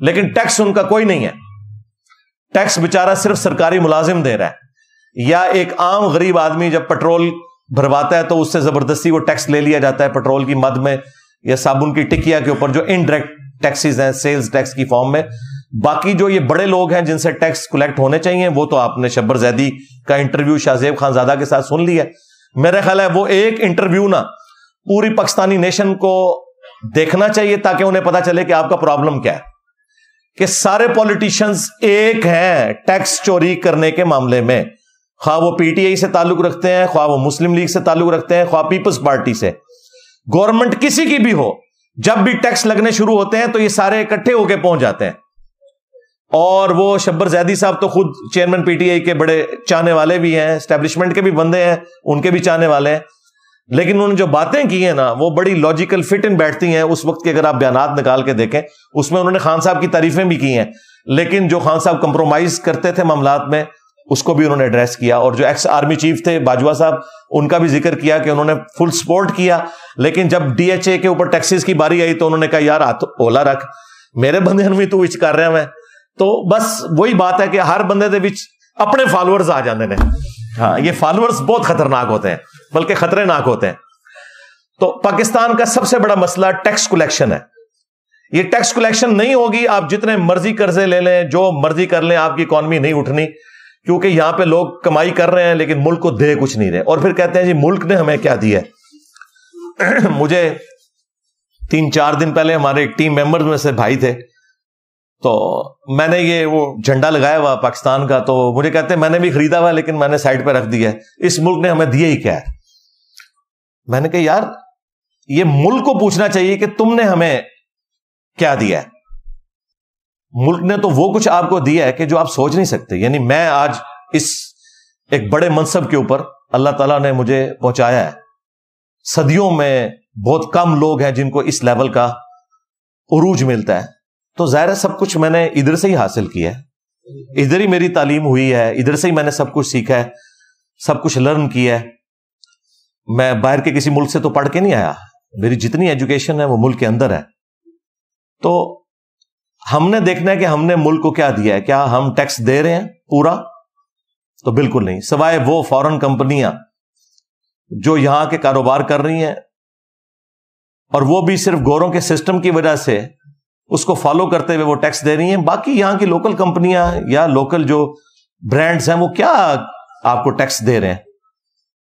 لیکن ٹیکس ان کا کوئی نہیں ہے. ٹیکس بیچارہ صرف سرکاری ملازم دے رہا ہے, یا ایک عام غریب آدمی جب پیٹرول بھرواتا ہے تو اس سے زبردستی وہ ٹیکس لے لیا جاتا ہے پیٹرول کی مد میں یا صابن کی ٹکیا کے اوپر, جو انڈائریکٹ ٹیکسز ہیں سیلز ٹیکس کی فارم میں. باقی جو یہ بڑے لوگ ہیں جن سے ٹیکس کلیکٹ ہونے چاہیے, وہ تو آپ نے شبر زیدی کا انٹرویو شاہ زیب خان زادہ کے ساتھ سن لیا. میرا خیال ہے وہ ایک انٹرویو نا پوری پاکستانی نیشن کو دیکھنا چاہیے تاکہ انہیں پتا چلے کہ آپ کا پرابلم کیا ہے. کہ سارے پولیٹیشنز ایک ہیں ٹیکس چوری کرنے کے معاملے میں, خواہ وہ PTI سے تعلق رکھتے ہیں, خواہ وہ مسلم لیگ سے تعلق رکھتے ہیں, خواہ پیپلز پارٹی سے. گورنمنٹ کسی کی بھی ہو, جب بھی ٹیکس لگنے شروع ہوتے ہیں تو یہ سارے اکٹھے ہو کے پہنچ جاتے ہیں. اور وہ شبر زیدی صاحب تو خود چیئرمین PTI کے بڑے چاہنے والے بھی ہیں, اسٹیبلشمنٹ کے بھی بندے ہیں, ان کے بھی چاہنے والے ہیں. لیکن انہوں نے جو باتیں کی ہیں نا وہ بڑی لاجیکل فٹ ان بیٹھتی ہیں. اس وقت کے اگر آپ بیانات نکال کے دیکھیں اس میں انہوں نے خان صاحب کی تعریفیں بھی کی ہیں, لیکن جو خان صاحب کمپرومائز کرتے تھے معاملات میں اس کو بھی انہوں نے ایڈریس کیا. اور جو ایکس آرمی چیف تھے باجوہ صاحب, ان کا بھی ذکر کیا کہ انہوں نے فل سپورٹ کیا, لیکن جب DHA کے اوپر ٹیکسز کی باری آئی تو انہوں نے کہا یار ہاتھ اولا رکھ, میرے بندے میں تو وچ کر رہا میں. تو بس وہی بات ہے کہ ہر بندے دے وچ اپنے فالوورز آ جاندے نے. ہاں, یہ فالوورز بہت خطرناک ہوتے ہیں, بلکہ خطرے ناک ہوتے ہیں. تو پاکستان کا سب سے بڑا مسئلہ ٹیکس کلیکشن ہے. یہ ٹیکس کلیکشن نہیں ہوگی, آپ جتنے مرضی قرضے لے لیں, جو مرضی کر لیں, آپ کی اکانومی نہیں اٹھنی, کیونکہ یہاں پہ لوگ کمائی کر رہے ہیں لیکن ملک کو دے کچھ نہیں رہے. اور پھر کہتے ہیں جی ملک نے ہمیں کیا دیا ہے. مجھے 3-4 دن پہلے ہمارے ایک ٹیم ممبر میں سے بھائی تھے, تو میں نے یہ وہ جھنڈا لگایا ہوا پاکستان کا, تو مجھے کہتے ہیں میں نے بھی خریدا ہوا لیکن میں نے سائڈ پہ رکھ دیا ہے, اس ملک نے ہمیں دیا ہی کیا ہے. میں نے کہا یار یہ ملک کو پوچھنا چاہیے کہ تم نے ہمیں کیا دیا ہے. ملک نے تو وہ کچھ آپ کو دیا ہے کہ جو آپ سوچ نہیں سکتے. یعنی میں آج اس ایک بڑے منصب کے اوپر اللہ تعالیٰ نے مجھے پہنچایا ہے. صدیوں میں بہت کم لوگ ہیں جن کو اس لیول کا عروج ملتا ہے. تو ظاہر ہے سب کچھ میں نے ادھر سے ہی حاصل کیا ہے, ادھر ہی میری تعلیم ہوئی ہے, ادھر سے ہی میں نے سب کچھ سیکھا ہے, سب کچھ لرن کیا ہے. میں باہر کے کسی ملک سے تو پڑھ کے نہیں آیا, میری جتنی ایجوکیشن ہے وہ ملک کے اندر ہے. تو ہم نے دیکھنا ہے کہ ہم نے ملک کو کیا دیا ہے. کیا ہم ٹیکس دے رہے ہیں پورا؟ تو بالکل نہیں, سوائے وہ فورن کمپنیاں جو یہاں کے کاروبار کر رہی ہیں, اور وہ بھی صرف گوروں کے سسٹم کی وجہ سے اس کو فالو کرتے ہوئے وہ ٹیکس دے رہی ہیں. باقی یہاں کی لوکل کمپنیاں یا لوکل جو برانڈز ہیں وہ کیا آپ کو ٹیکس دے رہے ہیں.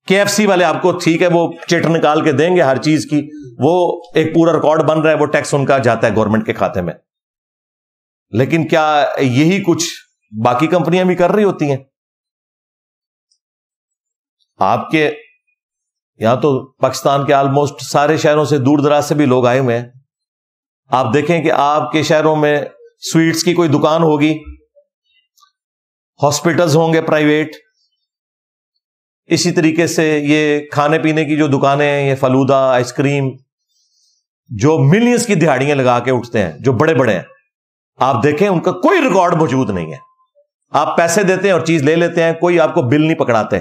KFC والے آپ کو ٹھیک ہے وہ چٹ نکال کے دیں گے ہر چیز کی, وہ ایک پورا ریکارڈ بن رہا ہے, وہ ٹیکس ان کا جاتا ہے گورنمنٹ کے کھاتے میں. لیکن کیا یہی کچھ باقی کمپنیاں بھی کر رہی ہوتی ہیں؟ آپ کے یہاں تو پاکستان کے آلموسٹ سارے شہروں سے دور دراز سے بھی لوگ آئے ہوئے ہیں. آپ دیکھیں کہ آپ کے شہروں میں سویٹس کی کوئی دکان ہوگی, ہاسپٹلز ہوں گے پرائیویٹ, اسی طریقے سے یہ کھانے پینے کی جو دکانیں ہیں, یہ فلودہ, آئس کریم, جو ملینز کی دہاڑیاں لگا کے اٹھتے ہیں, جو بڑے بڑے ہیں, آپ دیکھیں ان کا کوئی ریکارڈ موجود نہیں ہے. آپ پیسے دیتے ہیں اور چیز لے لیتے ہیں, کوئی آپ کو بل نہیں پکڑاتے,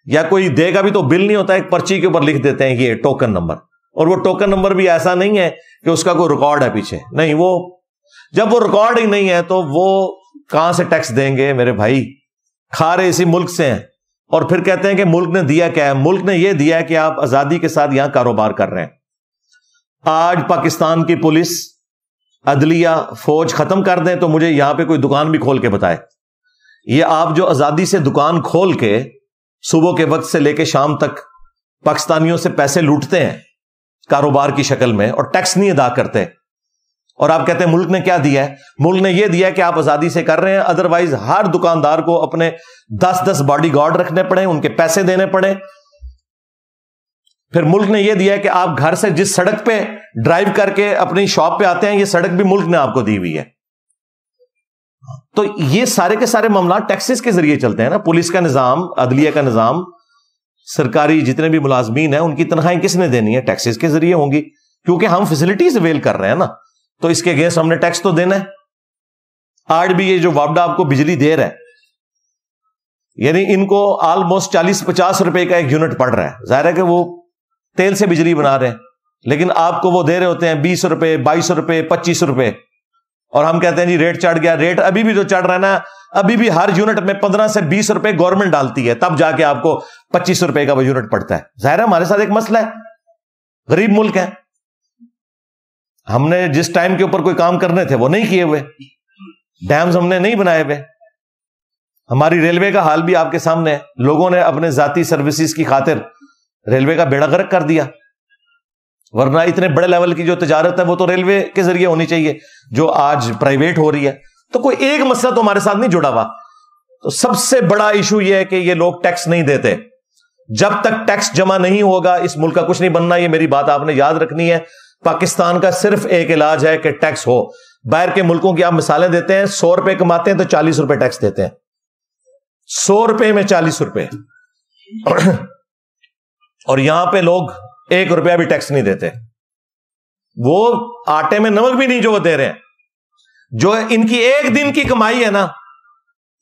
یا کوئی دے گا بھی تو بل نہیں ہوتا, ایک پرچی کے اوپر لکھ دیتے ہیں یہ ٹوکن نمبر, اور وہ ٹوکن نمبر بھی ایسا نہیں ہے کہ اس کا کوئی ریکارڈ ہے پیچھے. نہیں, وہ جب وہ ریکارڈ ہی نہیں ہے تو وہ کہاں سے ٹیکس دیں گے میرے بھائی؟ کھا رہے اسی ملک سے ہیں, اور پھر کہتے ہیں کہ ملک نے دیا کیا ہے. ملک نے یہ دیا ہے کہ آپ آزادی کے ساتھ یہاں کاروبار کر رہے ہیں. آج پاکستان کی پولیس، عدلیہ، فوج ختم کر دیں تو مجھے یہاں پہ کوئی دکان بھی کھول کے بتائے. یہ آپ جو آزادی سے دکان کھول کے صبح کے وقت سے لے کے شام تک پاکستانیوں سے پیسے لوٹتے ہیں کاروبار کی شکل میں اور ٹیکس نہیں ادا کرتے، اور آپ کہتے ہیں ملک نے کیا دیا ہے؟ ملک نے یہ دیا ہے کہ آپ آزادی سے کر رہے ہیں، ادروائز ہر دکاندار کو اپنے 10 باڈی گارڈ رکھنے پڑے، ان کے پیسے دینے پڑے. پھر ملک نے یہ دیا ہے کہ آپ گھر سے جس سڑک پہ ڈرائیو کر کے اپنی شاپ پہ آتے ہیں، یہ سڑک بھی ملک نے آپ کو دی ہوئی ہے. تو یہ سارے کے سارے معاملات ٹیکسز کے ذریعے چلتے ہیں نا. پولیس کا نظام، عدلیہ کا نظام، سرکاری جتنے بھی ملازمین ہیں ان کی تنخواہیں کس نے دینی ہے؟ ٹیکسز کے ذریعے ہوں گی، کیونکہ ہم فیسلٹیز اویل کر رہے ہیں نا، تو اس کے اگینسٹ ہم نے ٹیکس تو دینا ہے. آج بھی یہ جو وابڈا آپ کو بجلی دے رہا ہے، یعنی ان کو آلموسٹ 40-50 روپے کا ایک یونٹ پڑ رہا ہے. ظاہر ہے کہ وہ تیل سے بجلی بنا رہے ہیں، لیکن آپ کو وہ دے رہے ہوتے ہیں 20 روپے، 22 روپے، 25 روپے، اور ہم کہتے ہیں جی ریٹ چڑھ گیا. ریٹ ابھی بھی جو چڑھ رہا ہے نا، ابھی بھی ہر یونٹ میں 15 سے 20 روپے گورنمنٹ ڈالتی ہے، تب جا کے آپ کو 25 روپے کا وہ یونٹ پڑتا ہے. ظاہر ہے ہمارے ساتھ ایک مسئلہ ہے، غریب ملک ہے، ہم نے جس ٹائم کے اوپر کوئی کام کرنے تھے وہ نہیں کیے ہوئے، ڈیمز ہم نے نہیں بنائے ہوئے. ہماری ریلوے کا حال بھی آپ کے سامنے ہے، لوگوں نے اپنے ذاتی سروسز کی خاطر ریلوے کا بیڑا غرق کر دیا، ورنہ اتنے بڑے لیول کی جو تجارت ہے وہ تو ریلوے کے ذریعے ہونی چاہیے، جو آج پرائیویٹ ہو رہی ہے. تو کوئی ایک مسئلہ تو ہمارے ساتھ نہیں جڑا ہوا. تو سب سے بڑا ایشو یہ ہے کہ یہ لوگ ٹیکس نہیں دیتے. جب تک ٹیکس جمع نہیں ہوگا اس ملک کا کچھ نہیں بننا. یہ میری بات آپ نے یاد رکھنی ہے. پاکستان کا صرف ایک علاج ہے کہ ٹیکس ہو. باہر کے ملکوں کی آپ مثالیں دیتے ہیں، 100 روپے کماتے ہیں تو 40 روپے ٹیکس دیتے ہیں. 100 روپے میں 40 روپے اور یہاں پہ لوگ 1 روپیہ بھی ٹیکس نہیں دیتے. وہ آٹے میں نمک بھی نہیں جو وہ دے رہے ہیں. جو ان کی ایک دن کی کمائی ہے نا،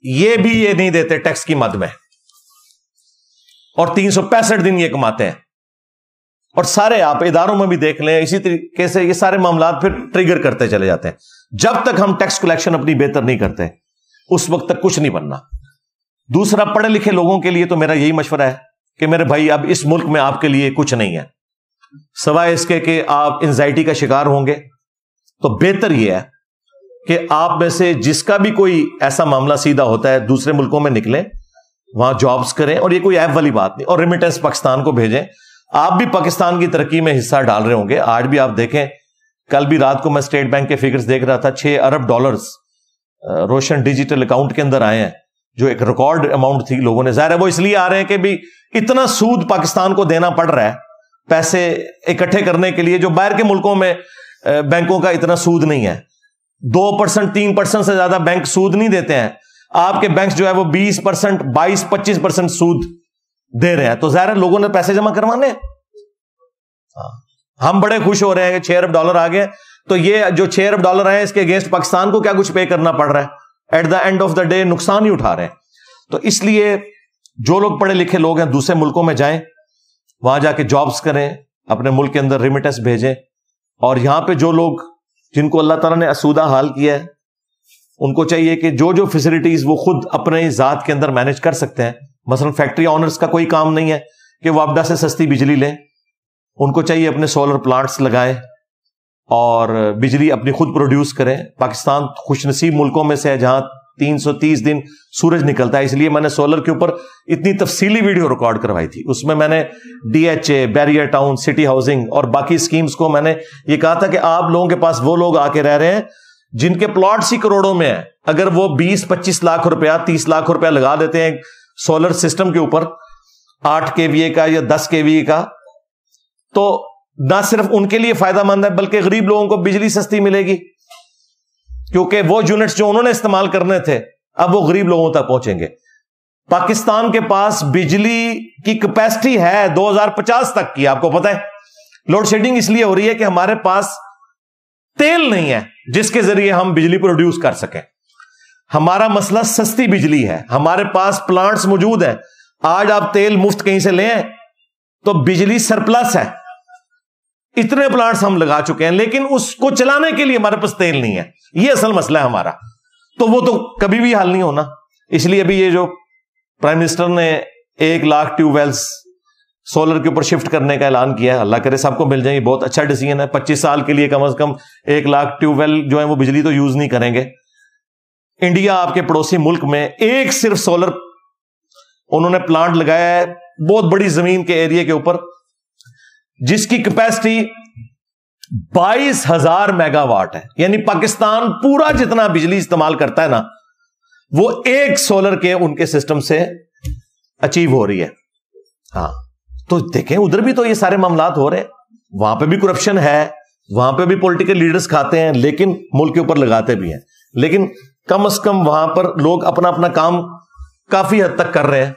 یہ بھی یہ نہیں دیتے ٹیکس کی مد میں، اور 365 دن یہ کماتے ہیں. اور سارے آپ اداروں میں بھی دیکھ لیں، اسی طریقے سے یہ سارے معاملات پھر ٹریگر کرتے چلے جاتے ہیں. جب تک ہم ٹیکس کلیکشن اپنی بہتر نہیں کرتے اس وقت تک کچھ نہیں بننا. دوسرا، پڑھے لکھے لوگوں کے لیے تو میرا یہی مشورہ ہے کہ میرے بھائی اب اس ملک میں آپ کے لیے کچھ نہیں ہے سوائے اس کے کہ آپ انزائٹی کا شکار ہوں گے. تو بہتر یہ ہے کہ آپ میں سے جس کا بھی کوئی ایسا معاملہ سیدھا ہوتا ہے دوسرے ملکوں میں نکلیں، وہاں جابز کریں، اور یہ کوئی ایب والی بات نہیں، اور ریمیٹنس پاکستان کو بھیجیں. آپ بھی پاکستان کی ترقی میں حصہ ڈال رہے ہوں گے. آج بھی آپ دیکھیں، کل بھی رات کو میں اسٹیٹ بینک کے فگرز دیکھ رہا تھا، $6 ارب روشن ڈیجیٹل اکاؤنٹ کے اندر آئے ہیں، جو ایک ریکارڈ اماؤنٹ تھی. لوگوں نے، ظاہر ہے وہ اس لیے آ رہے ہیں کہ بھی اتنا سود پاکستان کو دینا پڑ رہا ہے پیسے اکٹھے کرنے کے لیے، جو باہر کے ملکوں میں بینکوں کا اتنا سود نہیں ہے. 2%، 3% سے زیادہ بینک سود نہیں دیتے ہیں. آپ کے بینک جو ہے وہ 20%، 22-25% سود دے رہے ہیں. تو ظاہر ہے لوگوں نے پیسے جمع کروانے. ہم بڑے خوش ہو رہے ہیں کہ $6 ارب آ گئے، تو یہ جو $6 ارب آئے اس کے اگینسٹ پاکستان کو کیا کچھ پے کرنا پڑ رہا ہے؟ At the end of the day نقصان ہی اٹھا رہے ہیں. تو اس لیے جو لوگ پڑھے لکھے لوگ ہیں دوسرے ملکوں میں جائیں، وہاں جا کے جابز کریں، اپنے ملک کے اندر ریمیٹنس بھیجیں. اور یہاں پہ جو لوگ جن کو اللہ تعالیٰ نے اسودہ حال کیا ہے، ان کو چاہیے کہ جو فیسلٹیز وہ خود اپنے ذات کے اندر مینج کر سکتے ہیں. مثلا فیکٹری آنرز کا کوئی کام نہیں ہے کہ وہ وابڈا سے سستی بجلی لیں. ان کو چاہیے اپنے سولر پلانٹس لگائیں اور بجلی اپنی خود پروڈیوس کریں. پاکستان خوش نصیب ملکوں میں سے ہے جہاں 330 دن سورج نکلتا ہے. اس لیے میں نے سولر کے اوپر اتنی تفصیلی ویڈیو ریکارڈ کروائی تھی. اس میں نے DHA، barrier town, city housing اور باقی اسکیمز کو میں نے یہ کہا تھا کہ آپ لوگوں کے پاس وہ لوگ آ کے رہ رہے ہیں جن کے پلاٹس ہی کروڑوں میں ہیں. اگر وہ 20-25 لاکھ روپیہ، 30 لاکھ روپیہ لگا دیتے ہیں سولر سسٹم کے اوپر 8 kVA کا یا 10 kVA کا، تو نہ صرف ان کے لیے فائدہ مند ہے بلکہ غریب لوگوں کو بجلی سستی ملے گی، کیونکہ وہ یونٹس جو انہوں نے استعمال کرنے تھے اب وہ غریب لوگوں تک پہنچیں گے. پاکستان کے پاس بجلی کی کیپیسٹی ہے 2050 تک کی. آپ کو پتہ ہے لوڈ شیڈنگ اس لیے ہو رہی ہے کہ ہمارے پاس تیل نہیں ہے جس کے ذریعے ہم بجلی پروڈیوس کر سکیں. ہمارا مسئلہ سستی بجلی ہے. ہمارے پاس پلانٹس موجود ہیں. آج آپ تیل مفت کہیں سے لیں تو بجلی سرپلس ہے. اتنے پلانٹس ہم لگا چکے ہیں لیکن اس کو چلانے کے لیے ہمارے پاس تیل نہیں ہے. یہ اصل مسئلہ ہے ہمارا. تو وہ تو کبھی بھی حل نہیں ہونا. اس لیے ابھی یہ جو پرائم منسٹر نے 1 لاکھ ٹیوب ویلز سولر کے اوپر شفٹ کرنے کا اعلان کیا ہے. اللہ کرے سب کو مل جائیں, یہ بہت اچھا ڈیسیژن ہے. 25 سال کے لیے کم از کم 1 لاکھ ٹیوب ویل جو ہے وہ بجلی تو یوز نہیں کریں گے. انڈیا آپ کے پڑوسی ملک میں ایک صرف سولر انہوں نے پلانٹ لگایا ہے بہت بڑی زمین کے ایریا کے اوپر, جس کی کیپیسٹی 22,000 میگا واٹ ہے. یعنی پاکستان پورا جتنا بجلی استعمال کرتا ہے نا, وہ ایک سولر کے ان کے سسٹم سے اچیو ہو رہی ہے. ہاں تو دیکھیں ادھر بھی تو یہ سارے معاملات ہو رہے ہیں, وہاں پہ بھی کرپشن ہے, وہاں پہ بھی پولیٹیکل لیڈرز کھاتے ہیں, لیکن ملک کے اوپر لگاتے بھی ہیں. لیکن کم از کم وہاں پر لوگ اپنا اپنا کام کافی حد تک کر رہے ہیں.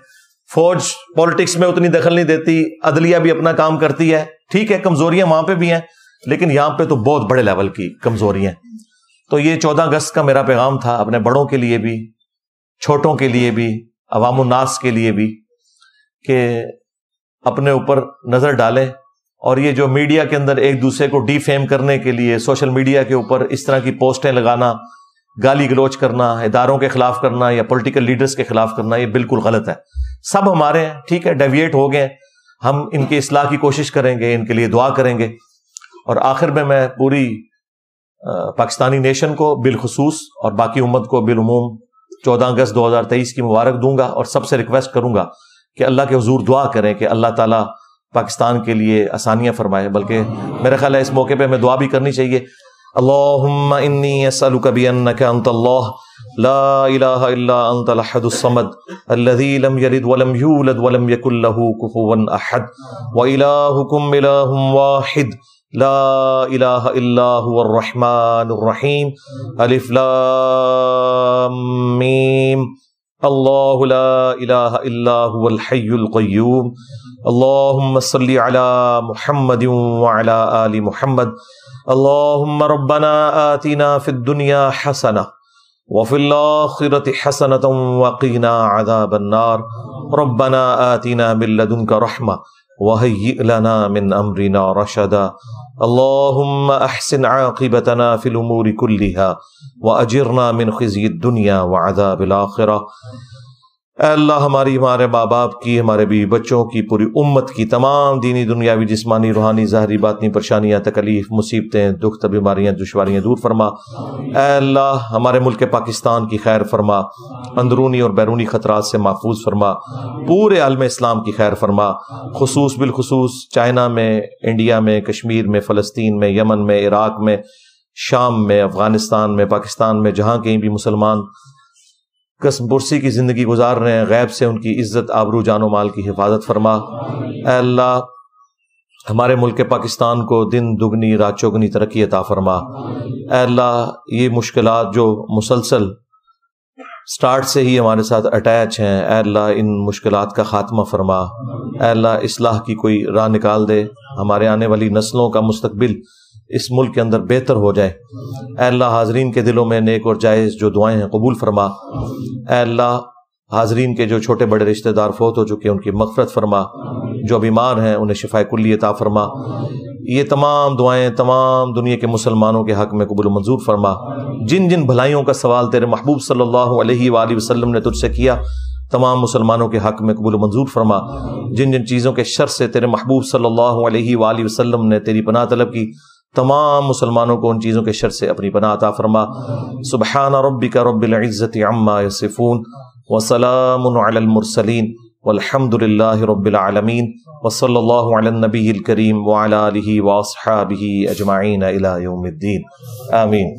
فوج پالیٹکس میں اتنی دخل نہیں دیتی, عدلیہ بھی اپنا کام کرتی ہے. ٹھیک ہے کمزوریاں وہاں پہ بھی ہیں, لیکن یہاں پہ تو بہت بڑے لیول کی کمزوریاں ہیں. تو یہ 14 اگست کا میرا پیغام تھا اپنے بڑوں کے لیے بھی, چھوٹوں کے لیے بھی, عوام الناس کے لیے بھی, کہ اپنے اوپر نظر ڈالیں. اور یہ جو میڈیا کے اندر ایک دوسرے کو ڈی فیم کرنے کے لیے سوشل میڈیا کے اوپر اس طرح کی پوسٹیں لگانا, گالی گلوچ کرنا, اداروں کے خلاف کرنا یا پولیٹیکل لیڈرز کے خلاف کرنا, یہ بالکل غلط ہے. سب ہمارے ہیں, ٹھیک ہے ڈیویٹ ہو گئے, ہم ان کی اصلاح کی کوشش کریں گے, ان کے لیے دعا کریں گے. اور آخر میں پوری پاکستانی نیشن کو بالخصوص اور باقی امت کو بالعموم 14 اگست 2023 کی مبارک دوں گا, اور سب سے ریکویسٹ کروں گا کہ اللہ کے حضور دعا کریں کہ اللہ تعالیٰ پاکستان کے لیے آسانیاں فرمائے. بلکہ میرا خیال ہے اس موقع پہ ہمیں دعا بھی کرنی چاہیے. اللہم انی اسألک بانک انت اللہ لا الہ الا انت الاحد الصمد الذی لم یلد ولم یولد ولم یکن لہ کفوا احد والہکم الہ واحد لا الہ الا هو الرحمن الرحیم الف لام میم اللہ لا الہ الا هو الحی القیوم اللہم صلی علی محمد وعلی آل محمد اللہم ربنا آتنا فی الدنیا حسنہ وفی الآخرة حسنة وقنا عذاب النار ربنا آتنا من لدنک رحمہ وہیئ لنا من امرنا رشدا اللہم احسن عاقبتنا فی الامور کلہا واجرنا من خزی الدنیا وعذاب الآخرہ. اے اللہ ہمارے ماں باپ کی, ہمارے بیوی بچوں کی, پوری امت کی تمام دینی دنیاوی جسمانی روحانی ظاہری باطنی پریشانیاں تکلیف مصیبتیں دکھ بیماریاں دشواریاں دور فرما. اے اللہ ہمارے ملک پاکستان کی خیر فرما, اندرونی اور بیرونی خطرات سے محفوظ فرما, پورے عالم اسلام کی خیر فرما, بالخصوص چائنا میں, انڈیا میں, کشمیر میں, فلسطین میں, یمن میں, عراق میں, شام میں, افغانستان میں, پاکستان میں, جہاں کہیں بھی مسلمان قسم پرسی کی زندگی گزار رہے ہیں, غیب سے ان کی عزت آبرو جان و مال کی حفاظت فرما. اے اللہ ہمارے ملک پاکستان کو دن دگنی رات چوگنی ترقی عطا فرما. اے اللہ یہ مشکلات جو مسلسل سٹارٹ سے ہی ہمارے ساتھ اٹیچ ہیں, اے اللہ ان مشکلات کا خاتمہ فرما. اے اللہ اصلاح کی کوئی راہ نکال دے, ہمارے آنے والی نسلوں کا مستقبل اس ملک کے اندر بہتر ہو جائے. اے اللہ حاضرین کے دلوں میں نیک اور جائز جو دعائیں ہیں قبول فرما. اے اللہ حاضرین کے جو چھوٹے بڑے رشتہ دار فوت ہو چکے ان کی مغفرت فرما, جو بیمار ہیں انہیں شفاء کلی عطا فرما. یہ تمام دعائیں تمام دنیا کے مسلمانوں کے حق میں قبول و منظور فرما. جن جن بھلائیوں کا سوال تیرے محبوب صلی اللہ علیہ وآلہ وسلم نے تجھ سے کیا, تمام مسلمانوں کے حق میں قبول و منظور فرما. جن جن چیزوں کے شر سے تیرے محبوب صلی اللہ علیہ وآلہ وسلم نے تیری پناہ طلب کی, تمام مسلمانوں کو ان چیزوں کے شر سے اپنی پناہ عطا فرما. سبحان ربک رب العزت عما یصفون وسلام علی المرسلین والحمد للہ رب العالمین وصلی اللہ علی النبی الکریم وعلی آلہ واصحابہ اجمعین الی یوم الدین. آمین.